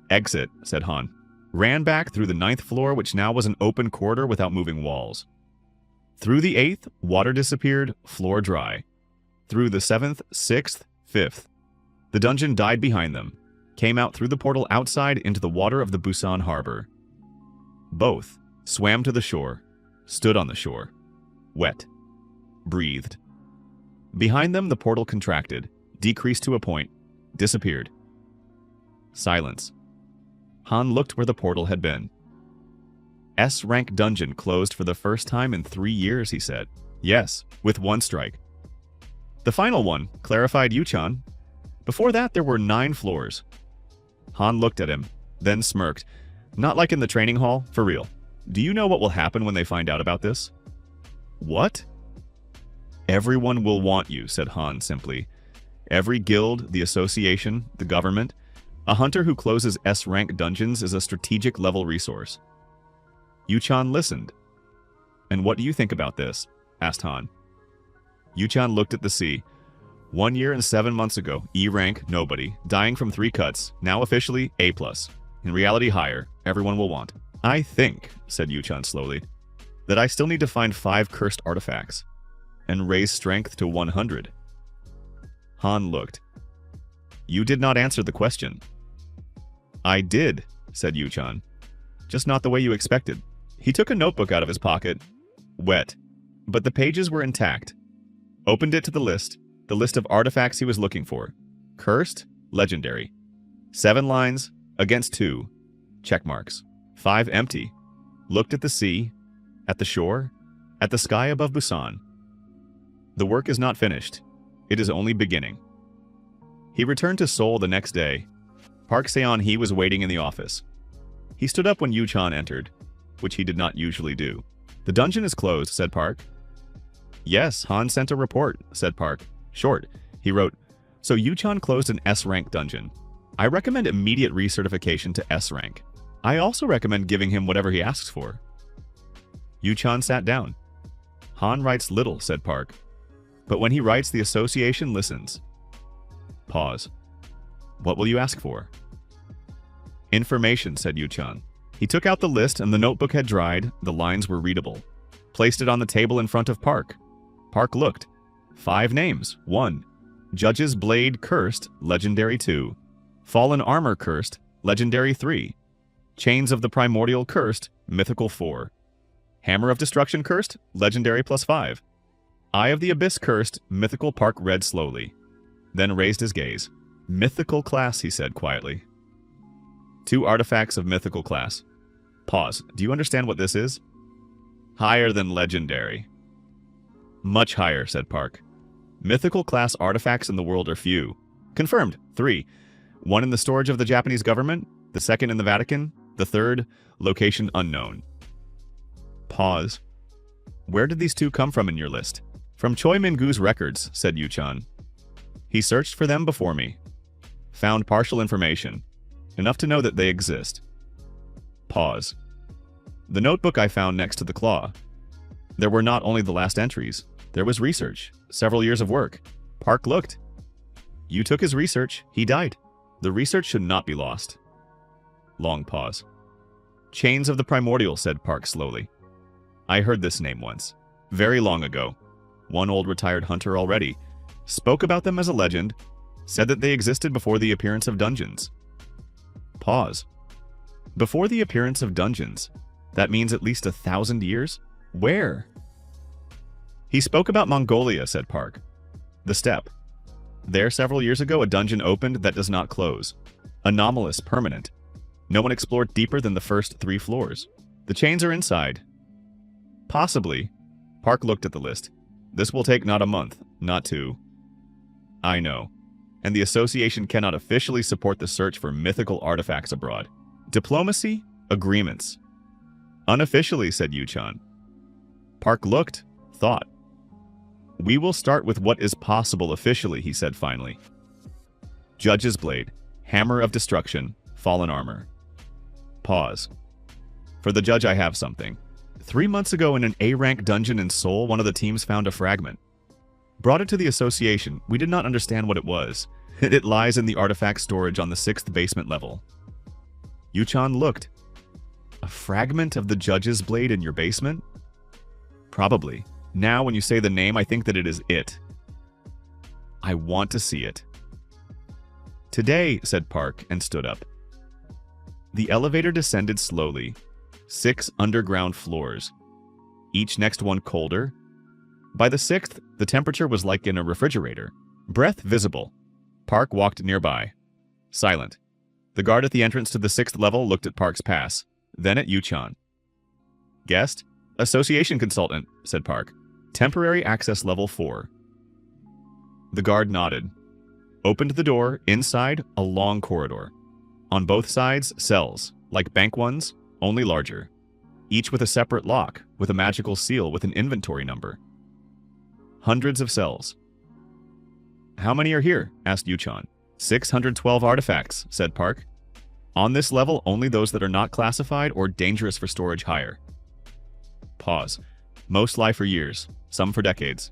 Exit, said Han. Ran back through the 9th floor, which now was an open corridor without moving walls. Through the 8th, water disappeared, floor dry. Through the 7th, 6th, 5th. The dungeon died behind them. Came out through the portal outside into the water of the Busan harbor. Both swam to the shore, stood on the shore. Wet. Breathed. Behind them the portal contracted, decreased to a point, disappeared. Silence. Han looked where the portal had been. S-rank dungeon closed for the first time in 3 years, he said. Yes, with 1 strike. The final one, clarified Yu-chan. Before that there were 9 floors. Han looked at him, then smirked. Not like in the training hall, for real. Do you know what will happen when they find out about this? What? Everyone will want you, said Han simply. Every guild, the association, the government. A hunter who closes S-rank dungeons is a strategic level resource. Yu-chan listened. And what do you think about this? Asked Han. Yu-chan looked at the sea. 1 year and 7 months ago, E-rank, nobody. Dying from 3 cuts. Now officially, A+. In reality, higher. Everyone will want. I think, said Yu-chan slowly, that I still need to find 5 cursed artifacts. And raise strength to 100. Han looked. You did not answer the question. I did, said Yu-chan. Just not the way you expected. He took a notebook out of his pocket. Wet. But the pages were intact. Opened it to the list of artifacts he was looking for. Cursed, legendary. 7 lines, against 2. Check marks. 5 empty. Looked at the sea, at the shore, at the sky above Busan. The work is not finished. It is only beginning. He returned to Seoul the next day. Park Seon-hee was waiting in the office. He stood up when Yu-chan entered. which he did not usually do. "The dungeon is closed," said Park. "Yes, Han sent a report," said Park. Short. He wrote, "So Yuchan closed an S-rank dungeon. I recommend immediate recertification to S rank. I also recommend giving him whatever he asks for." Yuchan sat down. "Han writes little," said Park. "But when he writes, the association listens." Pause. "What will you ask for?" "Information," said Yuchan. He took out the list and the notebook had dried, the lines were readable. Placed it on the table in front of Park. Park looked. 5 names. 1. Judge's Blade Cursed, Legendary 2. Fallen Armor Cursed, Legendary 3. Chains of the Primordial Cursed, Mythical 4. Hammer of Destruction Cursed, Legendary +5. Eye of the Abyss Cursed, Mythical. Park read slowly. Then raised his gaze. "Mythical class," he said quietly. 2 artifacts of mythical class. Pause. "Do you understand what this is?" "Higher than legendary." "Much higher," said Park. "Mythical class artifacts in the world are few." "Confirmed. 3. 1 in the storage of the Japanese government, the 2nd in the Vatican, the 3rd, location unknown." Pause. "Where did these 2 come from in your list?" "From Choi Min-gu's records," said Yuchan. "He searched for them before me. Found partial information. Enough to know that they exist." Pause. "The notebook I found next to the claw. There were not only the last entries. There was research. Several years of work." Park looked. "You took his research. He died. The research should not be lost." Long pause. "Chains of the Primordial," said Park slowly. "I heard this name once. Very long ago. One old retired hunter already. Spoke about them as a legend. Said that they existed before the appearance of dungeons." Pause. "Before the appearance of dungeons? That means at least 1,000 years? Where?" "He spoke about Mongolia," said Park. "The steppe. There several years ago a dungeon opened that does not close. Anomalous, permanent. No one explored deeper than the first 3 floors. The chains are inside." "Possibly." Park looked at the list. "This will take not a month, not 2. "I know. And the association cannot officially support the search for mythical artifacts abroad. Diplomacy? Agreements." "Unofficially," said Yuchan. Park looked, thought. "We will start with what is possible officially," he said finally. "Judge's Blade, Hammer of Destruction, Fallen Armor." Pause. "For the judge I have something. 3 months ago in an A-rank dungeon in Seoul, one of the teams found a fragment. Brought it to the association. We did not understand what it was. It lies in the artifact storage on the 6th basement level." Yuchan looked. "A fragment of the Judge's Blade in your basement?" "Probably. Now when you say the name, I think that it is it." "I want to see it." "Today," said Park and stood up. The elevator descended slowly. 6 underground floors. Each next one colder. By the 6th, the temperature was like in a refrigerator. Breath visible. Park walked nearby. Silent. The guard at the entrance to the 6th level looked at Park's pass, then at Yuchan. "Guest? Association consultant," said Park. "Temporary access level 4. The guard nodded. Opened the door. Inside, a long corridor. On both sides, cells, like bank ones, only larger. Each with a separate lock, with a magical seal with an inventory number. Hundreds of cells. "How many are here?" asked Yuchan. 612 artifacts, said Park. "On this level, only those that are not classified or dangerous for storage higher." Pause. "Most lie for years, some for decades."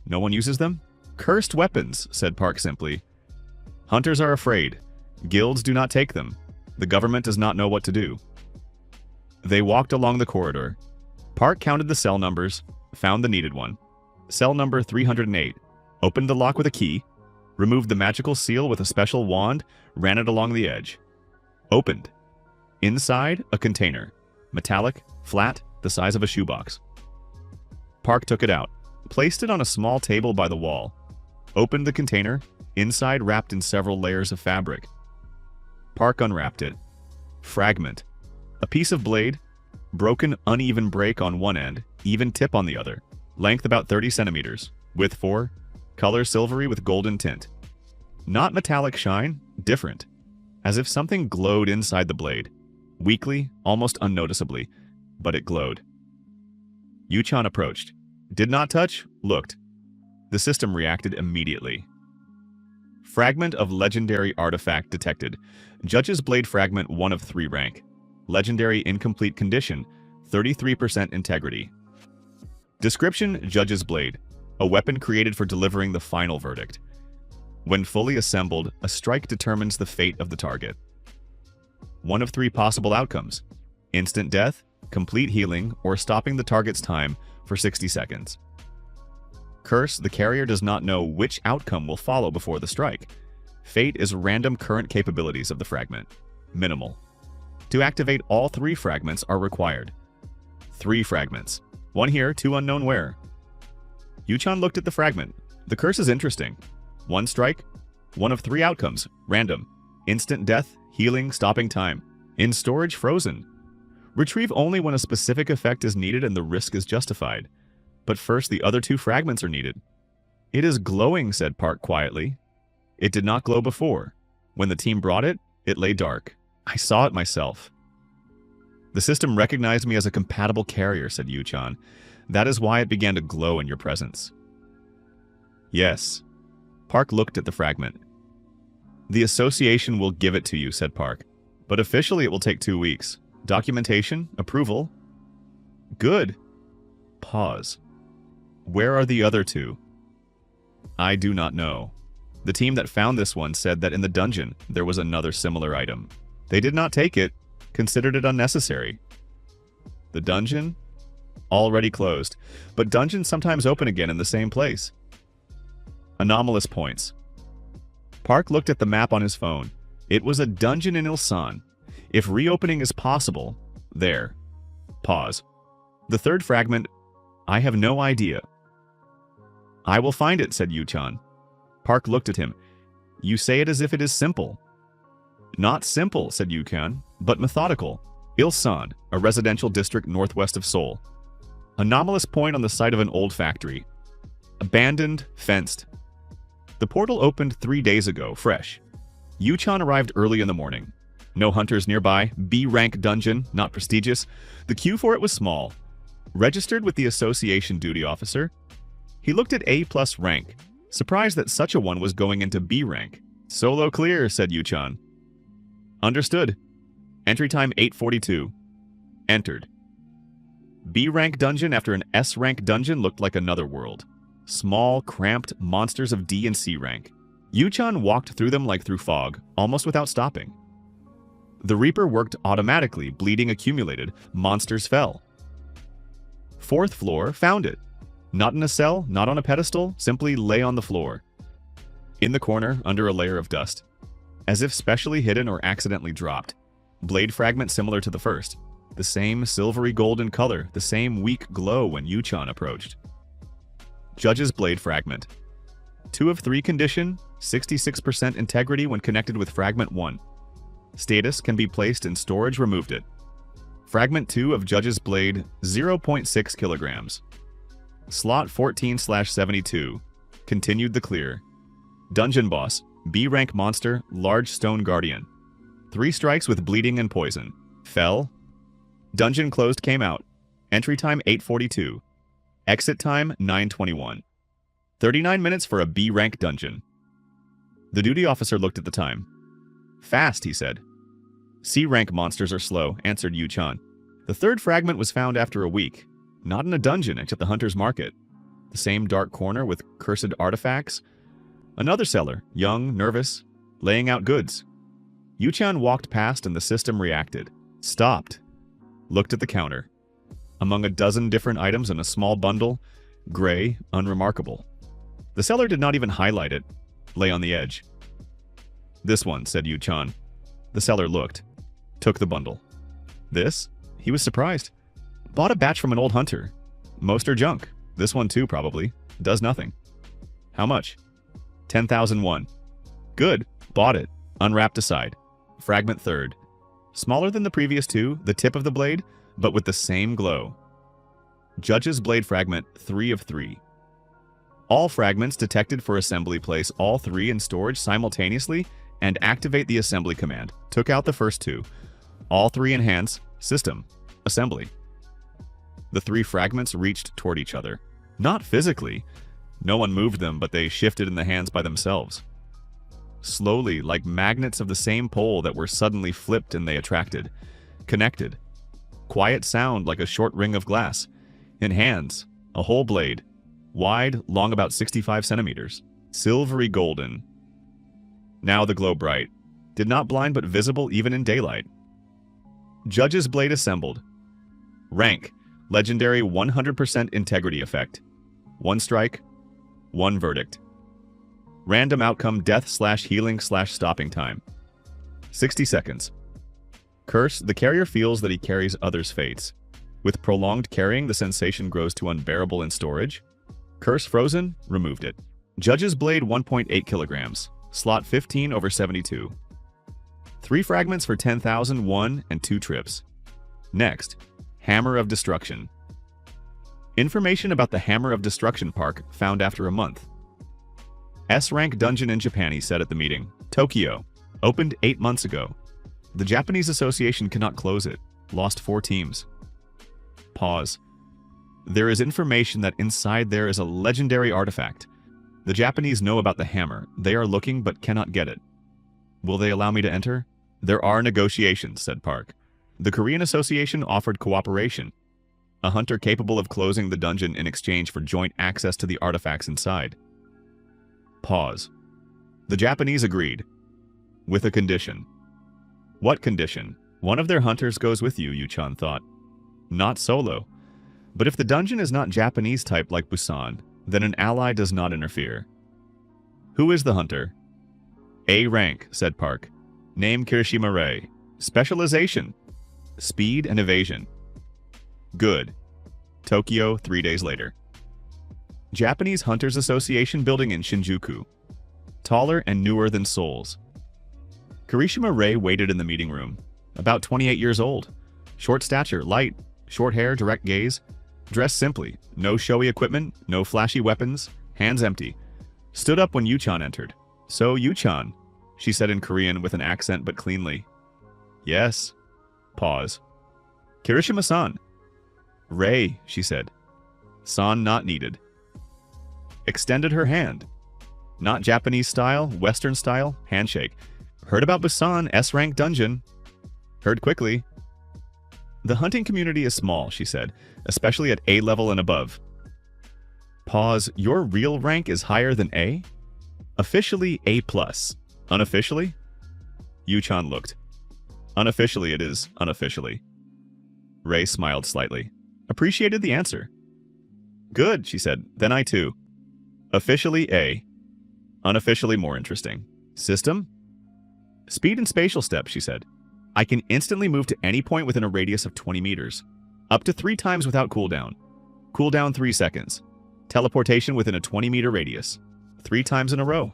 "No one uses them?" "Cursed weapons," said Park simply. "Hunters are afraid. Guilds do not take them. The government does not know what to do." They walked along the corridor. Park counted the cell numbers, found the needed one. Cell number 308. Opened the lock with a key. Removed the magical seal with a special wand, ran it along the edge. Opened. Inside, a container. Metallic, flat, the size of a shoebox. Park took it out. Placed it on a small table by the wall. Opened the container, inside wrapped in several layers of fabric. Park unwrapped it. Fragment. A piece of blade. Broken, uneven break on one end, even tip on the other. Length about 30 centimeters. Width 4. Color silvery with golden tint. Not metallic shine, different. As if something glowed inside the blade. Weakly, almost unnoticeably. but it glowed. Yuchan approached. Did not touch, looked. The system reacted immediately. Fragment of legendary artifact detected. Judge's blade fragment 1 of 3 rank. Legendary incomplete condition, 33% integrity. Description: Judge's blade. A weapon created for delivering the final verdict. When fully assembled, a strike determines the fate of the target. 1 of 3 possible outcomes: instant death, complete healing, or stopping the target's time for 60 seconds. Curse: the carrier does not know which outcome will follow before the strike. Fate is random current capabilities of the fragment. Minimal. To activate, all 3 fragments are required. 3 fragments. 1 here, 2 unknown where. Yuchan looked at the fragment. The curse is interesting. 1 strike, 1 of 3 outcomes, random. Instant death, healing, stopping time. In storage, frozen. Retrieve only when a specific effect is needed and the risk is justified. But first, the other 2 fragments are needed. It is glowing, said Park quietly. It did not glow before. When the team brought it, it lay dark. I saw it myself. The system recognized me as a compatible carrier, said Yuchan. That is why it began to glow in your presence. Yes. Park looked at the fragment. The association will give it to you, said Park. But officially it will take 2 weeks. Documentation? Approval? Good. Pause. Where are the other 2? I do not know. The team that found this one said that in the dungeon there was another similar item. They did not take it, considered it unnecessary. The dungeon? Already closed, but dungeons sometimes open again in the same place. Anomalous points. Park looked at the map on his phone. It was a dungeon in Ilsan. If reopening is possible, there. Pause. The 3rd fragment, I have no idea. I will find it, said Yuchan. Park looked at him. You say it as if it is simple. Not simple, said Yuchan, but methodical. Ilsan, a residential district northwest of Seoul. Anomalous point on the site of an old factory. Abandoned, fenced. The portal opened 3 days ago, fresh. Yuchan arrived early in the morning. No hunters nearby, B-rank dungeon, not prestigious. The queue for it was small. Registered with the association duty officer. He looked at A+ rank, surprised that such a one was going into B rank. Solo clear, said Yuchan. Understood. Entry time 8:42. Entered. B-rank dungeon after an S-rank dungeon looked like another world. Small, cramped monsters of D and C rank. Yuchan walked through them like through fog, almost without stopping. The Reaper worked automatically, bleeding accumulated, monsters fell. 4th floor, found it. Not in a cell, not on a pedestal, simply lay on the floor. In the corner, under a layer of dust. As if specially hidden or accidentally dropped. Blade fragment similar to the first. The same silvery golden color, the same weak glow when Yuchan approached. Judge's blade fragment. 2 of 3 condition, 66% integrity when connected with fragment 1. Status can be placed in storage, removed it. Fragment 2 of Judge's blade, 0.6 kilograms. Slot 14/72. Continued the clear. Dungeon boss, B-rank monster, large stone guardian. 3 strikes with bleeding and poison. Fell. Dungeon closed, came out. Entry time 8:42. Exit time 9:21. 39 minutes for a B-rank dungeon. The duty officer looked at the time. Fast, he said. C-rank monsters are slow, answered Yuchan. The 3rd fragment was found after a week. Not in a dungeon, except the hunter's market. The same dark corner with cursed artifacts. Another seller, young, nervous, laying out goods. Yuchan walked past and the system reacted. Stopped. Looked at the counter. Among a dozen different items in a small bundle, gray, unremarkable. The seller did not even highlight it. Lay on the edge. This one, said Yuchan. The seller looked. Took the bundle. This? He was surprised. Bought a batch from an old hunter. Most are junk. This one too, probably. Does nothing. How much? 10,001. Good. Bought it. Unwrapped aside. Fragment 3rd. Smaller than the previous 2, the tip of the blade, but with the same glow. Judge's blade fragment 3 of 3. All fragments detected for assembly, place all 3 in storage simultaneously and activate the assembly command. Took out the first 2. All 3 enhance. System. Assembly. The 3 fragments reached toward each other. Not physically. No one moved them, but they shifted in the hands by themselves. Slowly, like magnets of the same pole that were suddenly flipped, and they attracted. Connected. Quiet sound like a short ring of glass. In hands, a whole blade. Wide, long about 65 centimeters. Silvery golden. Now the glow bright. Did not blind but visible even in daylight. Judge's blade assembled. Rank. Legendary 100% integrity effect. 1 strike. 1 verdict. Random outcome death/healing/stopping time. 60 seconds. Curse. The carrier feels that he carries others' fates. With prolonged carrying, the sensation grows to unbearable in storage. Curse frozen. Removed it. Judge's blade 1.8 kilograms. Slot 15/72. 3 fragments for 10,000, 1 and 2 trips. Next. Hammer of Destruction. Information about the Hammer of Destruction Park found after a month. S-rank dungeon in Japan, he said at the meeting. Tokyo. Opened 8 months ago. The Japanese Association cannot close it. Lost 4 teams. Pause. There is information that inside there is a legendary artifact. The Japanese know about the hammer. They are looking but cannot get it. Will they allow me to enter? There are negotiations, said Park. The Korean Association offered cooperation. A hunter capable of closing the dungeon in exchange for joint access to the artifacts inside. Pause. The Japanese agreed. With a condition. What condition? One of their hunters goes with you, Yu-chan thought. Not solo. But if the dungeon is not Japanese type like Busan, then an ally does not interfere. Who is the hunter? A rank, said Park. Name Kirishima Rei. Specialization. Speed and evasion. Good. Tokyo 3 days later. Japanese Hunters Association building in Shinjuku. Taller and newer than souls. Kirishima Rei waited in the meeting room. About 28 years old. Short stature, light, short hair, direct gaze. Dressed simply. No showy equipment, no flashy weapons. Hands empty. Stood up when Yu-chan entered. So, Yu-chan, she said in Korean with an accent but cleanly. Yes. Pause. Kirishima-san. Rei, she said. San not needed. Extended her hand. Not Japanese style, Western style, handshake. Heard about Busan, S-rank dungeon. Heard quickly. The hunting community is small, she said, especially at A level and above. Pause. Your real rank is higher than A? Officially A+. Unofficially? Yu-chan looked. Unofficially it is, unofficially. Rei smiled slightly. Appreciated the answer. Good, she said. Then I too. Officially A. Unofficially more interesting. System? Speed and spatial step, she said. I can instantly move to any point within a radius of 20 meters. Up to 3 times without cooldown. Cooldown 3 seconds. Teleportation within a 20-meter radius. 3 times in a row.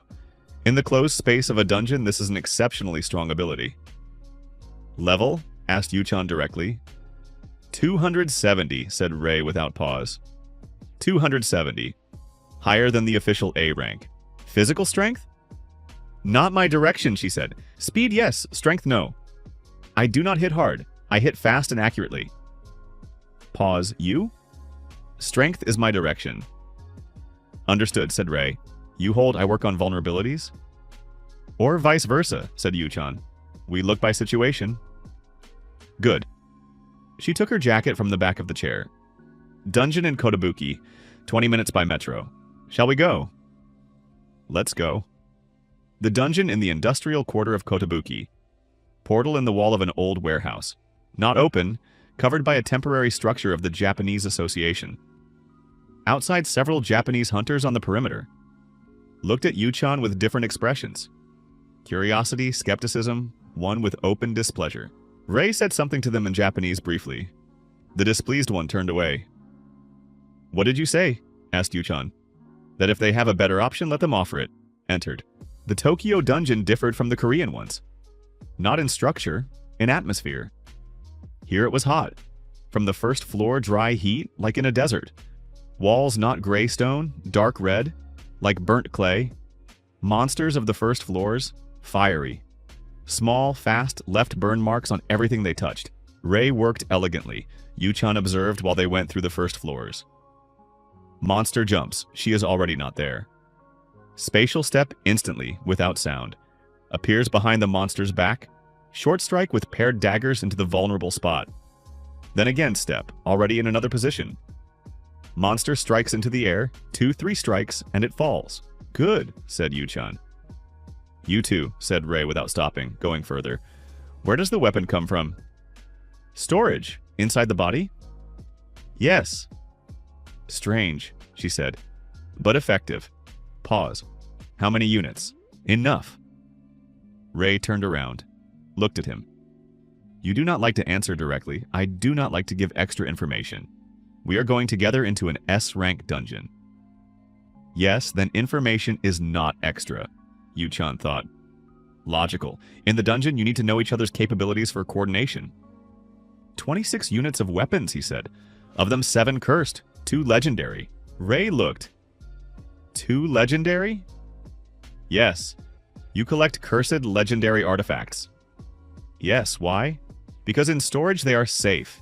In the closed space of a dungeon, this is an exceptionally strong ability. Level? Asked Yu-chan directly. 270, said Rei without pause. 270. Higher than the official A rank. Physical strength? Not my direction, she said. Speed, yes. Strength, no. I do not hit hard. I hit fast and accurately. Pause. You? Strength is my direction. Understood, said Rei. You hold, I work on vulnerabilities? Or vice versa, said Yu-chan. We look by situation. Good. She took her jacket from the back of the chair. Dungeon in Kotobuki, 20 minutes by metro. Shall we go? Let's go. The dungeon in the industrial quarter of Kotobuki. Portal in the wall of an old warehouse. Not open, covered by a temporary structure of the Japanese Association. Outside, several Japanese hunters on the perimeter. Looked at Yu-chan with different expressions. Curiosity, skepticism, one with open displeasure. Rei said something to them in Japanese briefly. The displeased one turned away. What did you say? Asked Yu-chan. That if they have a better option, let them offer it. Entered. The Tokyo dungeon differed from the Korean ones. Not in structure, in atmosphere. Here it was hot. From the first floor, dry heat, like in a desert. Walls not gray stone, dark red, like burnt clay. Monsters of the first floors, fiery. Small, fast, left burn marks on everything they touched. Ray worked elegantly. Yu-chan observed while they went through the first floors. Monster jumps. She is already not there. Spatial step instantly, without sound. Appears behind the monster's back. Short strike with paired daggers into the vulnerable spot. Then again step, already in another position. Monster strikes into the air, 2-3 strikes, and it falls. Good, said Yu-chan. You too, said Ray without stopping, going further. Where does the weapon come from? Storage. Inside the body? Yes. Strange, she said. But effective. Pause. How many units? Enough. Ray turned around, looked at him. You do not like to answer directly. I do not like to give extra information. We are going together into an S-rank dungeon. Yes, then information is not extra, Yu-chan thought. Logical. In the dungeon, you need to know each other's capabilities for coordination. 26 units of weapons, he said. Of them 7 cursed, 2 legendary. Ray looked. 2 legendary? Yes. You collect cursed legendary artifacts. Yes, why? Because in storage they are safe.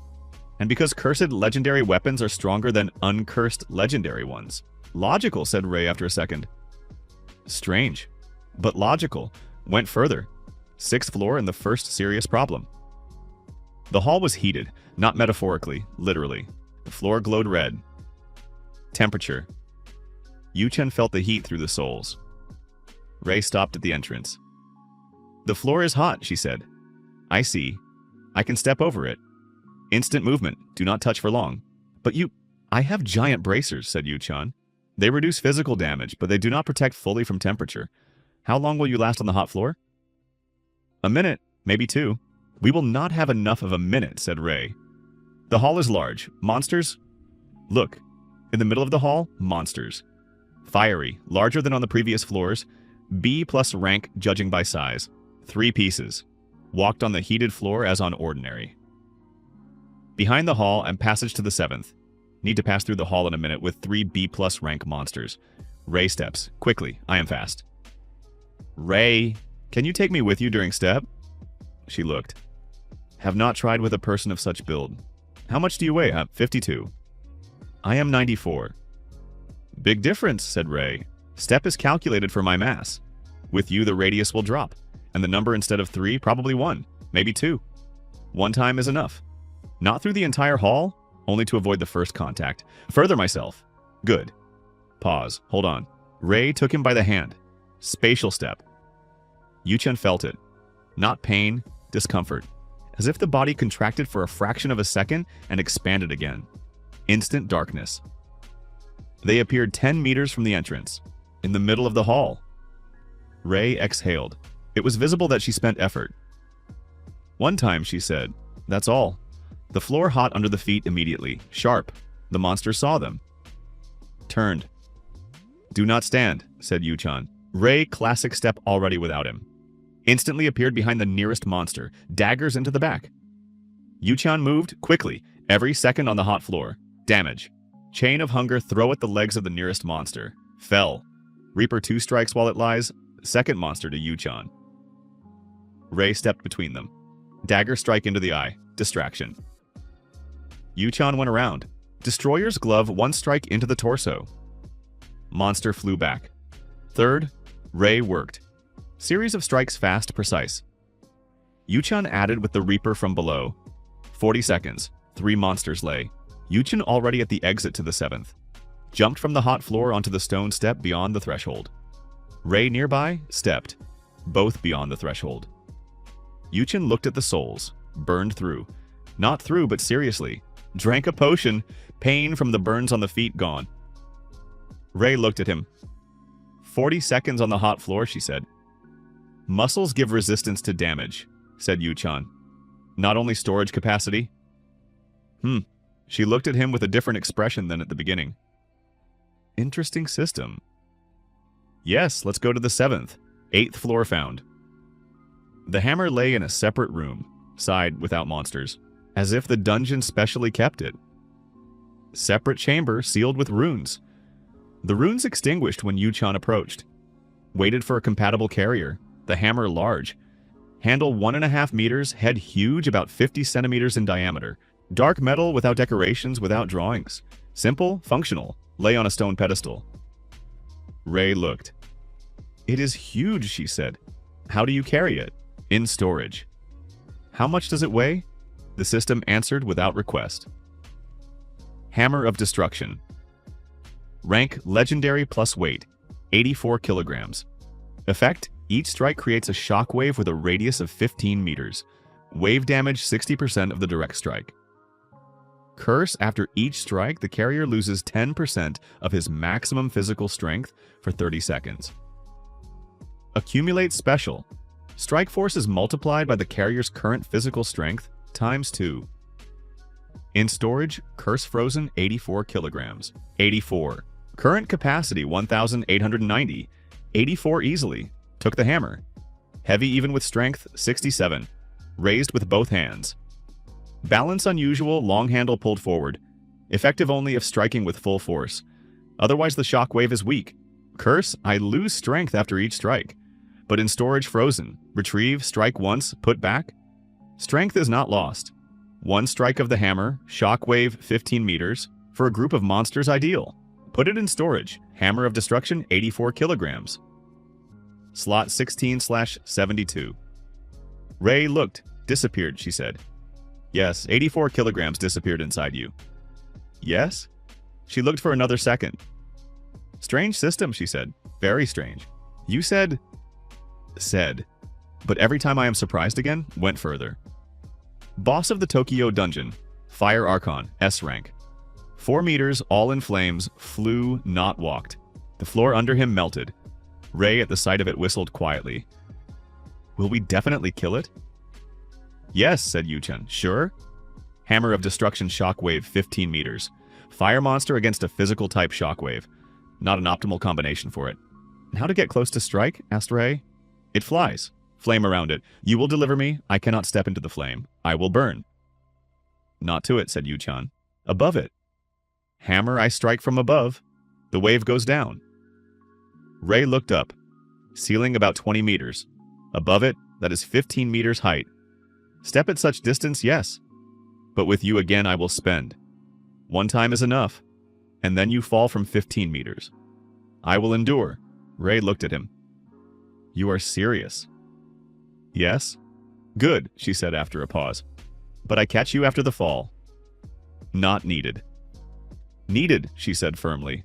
And because cursed legendary weapons are stronger than uncursed legendary ones. Logical, said Ray after a second. Strange, but logical. Went further. 6th floor and the first serious problem. The hall was heated, not metaphorically, literally. The floor glowed red. Temperature. Yu-chan felt the heat through the soles. Ray stopped at the entrance. The floor is hot, she said. I see. I can step over it. Instant movement. Do not touch for long. But I have giant bracers, said Yu-chan. They reduce physical damage, but they do not protect fully from temperature. How long will you last on the hot floor? A minute, maybe 2. We will not have enough of a minute, said Ray. The hall is large. Monsters? Look. In the middle of the hall, monsters. Fiery, larger than on the previous floors. B+ rank judging by size. 3 pieces. Walked on the heated floor as on ordinary. Behind the hall and passage to the 7th. Need to pass through the hall in a minute with 3 B+ rank monsters. Ray steps. Quickly, I am fast. Ray, can you take me with you during step? She looked. Have not tried with a person of such build. How much do you weigh? 52. I am 94. Big difference, said Ray. Step is calculated for my mass. With you, the radius will drop. And the number instead of 3, probably 1, maybe 2. 1 time is enough. Not through the entire hall, only to avoid the first contact. Further myself. Good. Pause. Hold on. Ray took him by the hand. Spatial step. Yu-chan felt it. Not pain, discomfort. As if the body contracted for a fraction of a second and expanded again. Instant darkness. They appeared 10 meters from the entrance, in the middle of the hall. Ray exhaled. It was visible that she spent effort. 1 time, she said. That's all. The floor hot under the feet immediately. Sharp. The monster saw them. Turned. Do not stand, said Yu-chan. Ray classic step already without him. Instantly appeared behind the nearest monster. Daggers into the back. Yu-chan moved quickly, every second on the hot floor. Damage. Chain of hunger throw at the legs of the nearest monster. Fell. Reaper 2 strikes while it lies. Second monster to Yu-chan. Ray stepped between them. Dagger strike into the eye. Distraction. Yu-chan went around. Destroyer's glove 1 strike into the torso. Monster flew back. Third, Ray worked. Series of strikes fast, precise. Yu-chan added with the Reaper from below. 40 seconds. 3 monsters lay. Yu-chan already at the exit to the 7th. Jumped from the hot floor onto the stone step beyond the threshold. Ray nearby, stepped. Both beyond the threshold. Yu-chan looked at the souls. Burned through. Not through, but seriously. Drank a potion. Pain from the burns on the feet gone. Ray looked at him. 40 seconds on the hot floor, she said. Muscles give resistance to damage, said Yu-chan. Not only storage capacity. She looked at him with a different expression than at the beginning. Interesting system. Yes, let's go to the 7th. 8th floor found. The hammer lay in a separate room, side without monsters, as if the dungeon specially kept it. Separate chamber sealed with runes. The runes extinguished when Yu-chan approached. Waited for a compatible carrier, the hammer large. Handle 1.5 meters, head huge, about 50 centimeters in diameter. Dark metal without decorations, without drawings. Simple, functional. Lay on a stone pedestal. Ray looked. It is huge, she said. How do you carry it? In storage. How much does it weigh? The system answered without request. Hammer of Destruction. Rank Legendary plus weight, 84 kilograms. Effect, each strike creates a shockwave with a radius of 15 meters. Wave damage 60% of the direct strike. Curse, after each strike, the carrier loses 10% of his maximum physical strength for 30 seconds. Accumulate Special. Strike force is multiplied by the carrier's current physical strength times 2. In storage, Curse Frozen 84 kilograms. 84. Current capacity 1,890. 84 easily. Took the hammer. Heavy even with strength 67. Raised with both hands. Balance unusual, long handle pulled forward. Effective only if striking with full force. Otherwise the shockwave is weak. Curse, I lose strength after each strike. But in storage frozen. Retrieve, strike once, put back. Strength is not lost. One strike of the hammer, shockwave 15 meters. For a group of monsters ideal. Put it in storage. Hammer of Destruction 84 kilograms. Slot 16/72. Ray looked. Disappeared, she said. Yes, 84 kilograms disappeared inside you. Yes? She looked for another second. Strange system, she said. Very strange. You said... But every time I am surprised again, went further. Boss of the Tokyo Dungeon. Fire Archon, S rank. 4 meters, all in flames, flew, not walked. The floor under him melted. Ray, at the sight of it, whistled quietly. Will we definitely kill it? Yes, said Yuchen. Sure? Hammer of Destruction shockwave 15 meters. Fire monster against a physical type shockwave. Not an optimal combination for it. How to get close to strike? Asked Ray. It flies. Flame around it. You will deliver me. I cannot step into the flame. I will burn. Not to it, said Yuchen. Above it. Hammer, I strike from above. The wave goes down. Ray looked up. Ceiling about 20 meters. Above it, that is 15 meters height. Step at such distance, yes. But with you again I will spend. One time is enough. And then you fall from 15 meters. I will endure. Ray looked at him. You are serious. Yes? Good, she said after a pause. But I catch you after the fall. Not needed. Needed, she said firmly.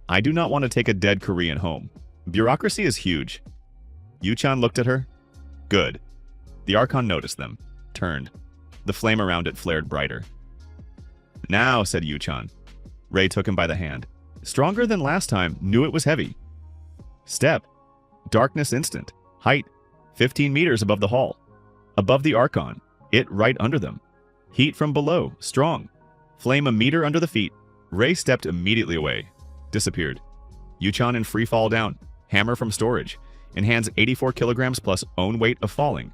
I do not want to take a dead Korean home. Bureaucracy is huge. Yuchen looked at her. Good. The Archon noticed them. Turned. The flame around it flared brighter. Now, said Yuchen. Ray took him by the hand. Stronger than last time, knew it was heavy. Step. Darkness instant. Height. 15 meters above the hall. Above the Archon. It right under them. Heat from below. Strong. Flame a meter under the feet. Ray stepped immediately away. Disappeared. Yuchen in free fall down. Hammer from storage. In hands 84 kilograms plus own weight of falling.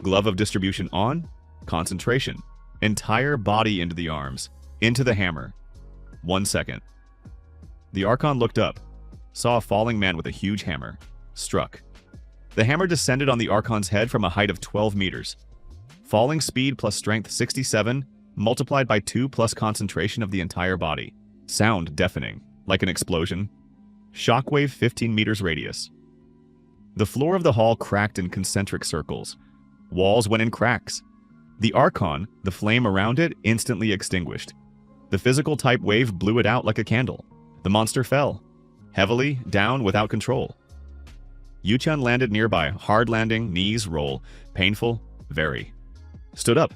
Glove of distribution on. Concentration. Entire body into the arms. Into the hammer. 1 second. The Archon looked up. Saw a falling man with a huge hammer. Struck. The hammer descended on the Archon's head from a height of 12 meters. Falling speed plus strength 67, multiplied by 2 plus concentration of the entire body. Sound deafening, like an explosion. Shockwave 15 meters radius. The floor of the hall cracked in concentric circles. Walls went in cracks. The Archon, the flame around it, instantly extinguished. The physical type wave blew it out like a candle. The monster fell. Heavily, down, without control. Yuchen landed nearby, hard landing, knees roll. Painful, very. Stood up.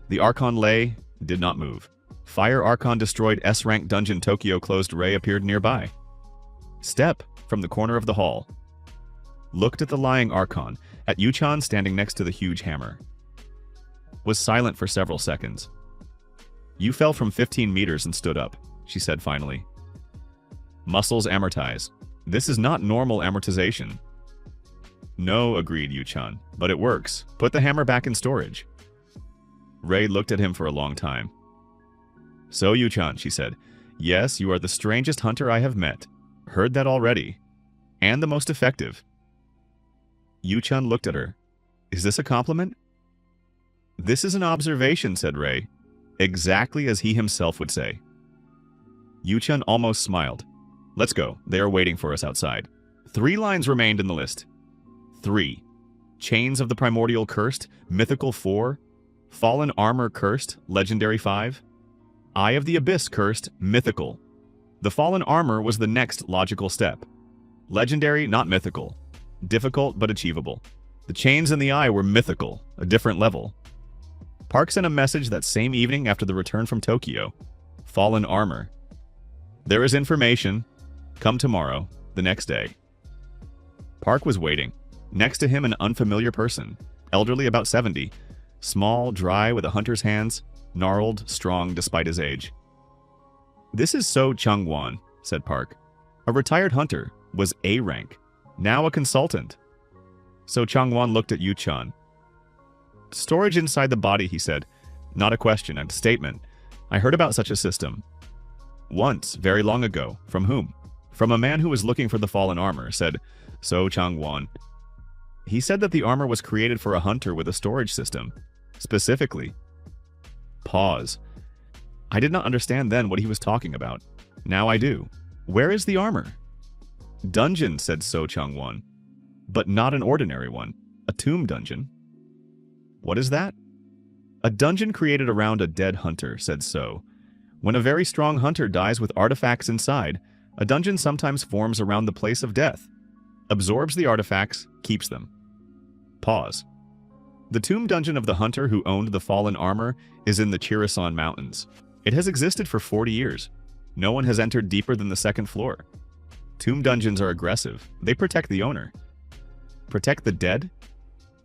The Archon lay, did not move. Fire Archon destroyed S-rank dungeon Tokyo closed. Ray appeared nearby. Step from the corner of the hall. Looked at the lying Archon, at Yuchen standing next to the huge hammer. Was silent for several seconds. You fell from 15 meters and stood up, she said finally. Muscles amortize. This is not normal amortization. No, agreed Yuchen, but it works. Put the hammer back in storage. Ray looked at him for a long time. So Yuchen, she said, yes, you are the strangest hunter I have met. Heard that already. And the most effective. Yuchen looked at her. Is this a compliment? This is an observation, said Ray, exactly as he himself would say. Yu-chan almost smiled. Let's go. They are waiting for us outside. 3 lines remained in the list. 3. Chains of the Primordial Cursed, Mythical 4. Fallen Armor Cursed, Legendary 5. Eye of the Abyss Cursed, Mythical. The Fallen Armor was the next logical step. Legendary, not mythical. Difficult, but achievable. The chains in the eye were mythical, a different level. Park sent a message that same evening after the return from Tokyo. Fallen Armor. There is information. Come tomorrow, the next day. Park was waiting. Next to him, an unfamiliar person, elderly about 70, small, dry, with a hunter's hands, gnarled, strong despite his age. This is So Chung-won, said Park. A retired hunter, was A rank, now a consultant. So Chung-won looked at Yu-chan. Storage inside the body, he said. Not a question, a statement. I heard about such a system. Once, very long ago. From whom? From a man who was looking for the fallen armor, said So Chung-won. He said that the armor was created for a hunter with a storage system. Specifically. Pause. I did not understand then what he was talking about. Now I do. Where is the armor? Dungeon, said So Chung-won. But not an ordinary one. A tomb dungeon. What is that? A dungeon created around a dead hunter, said So. When a very strong hunter dies with artifacts inside, a dungeon sometimes forms around the place of death. Absorbs the artifacts, keeps them. Pause. The tomb dungeon of the hunter who owned the fallen armor is in the Chirisan Mountains. It has existed for 40 years. No one has entered deeper than the 2nd floor. Tomb dungeons are aggressive. They protect the owner. Protect the dead?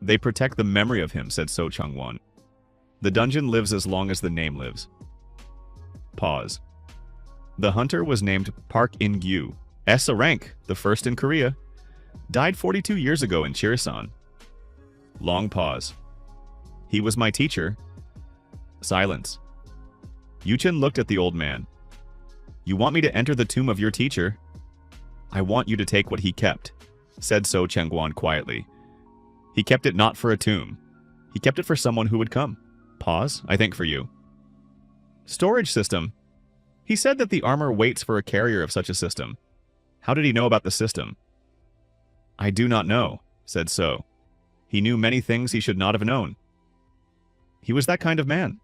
They protect the memory of him, said So Chung-won. The dungeon lives as long as the name lives. Pause. The hunter was named Park In-gyu, S a rank, the first in Korea. Died 42 years ago in Chirisan. Long pause. He was my teacher. Silence. Yu-chan looked at the old man. You want me to enter the tomb of your teacher? I want you to take what he kept, said So Chung-won quietly. He kept it not for a tomb. He kept it for someone who would come. Pause, I think for you. Storage system. He said that the armor waits for a carrier of such a system. How did he know about the system? I do not know, said So. He knew many things he should not have known. He was that kind of man,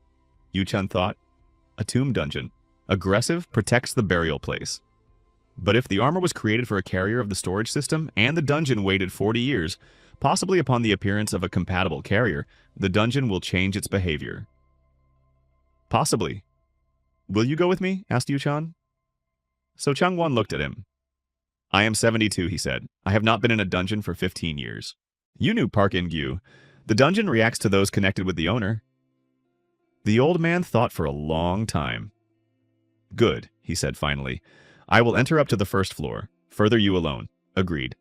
Yu-chan thought. A tomb dungeon. Aggressive, protects the burial place. But if the armor was created for a carrier of the storage system, and the dungeon waited 40 years, possibly upon the appearance of a compatible carrier, the dungeon will change its behavior. Possibly. Will you go with me? Asked Yu-chan. So Chung-won looked at him. I am 72, he said. I have not been in a dungeon for 15 years. You knew Park In-gyu. The dungeon reacts to those connected with the owner. The old man thought for a long time. Good, he said finally. I will enter up to the 1st floor. Further you alone. Agreed.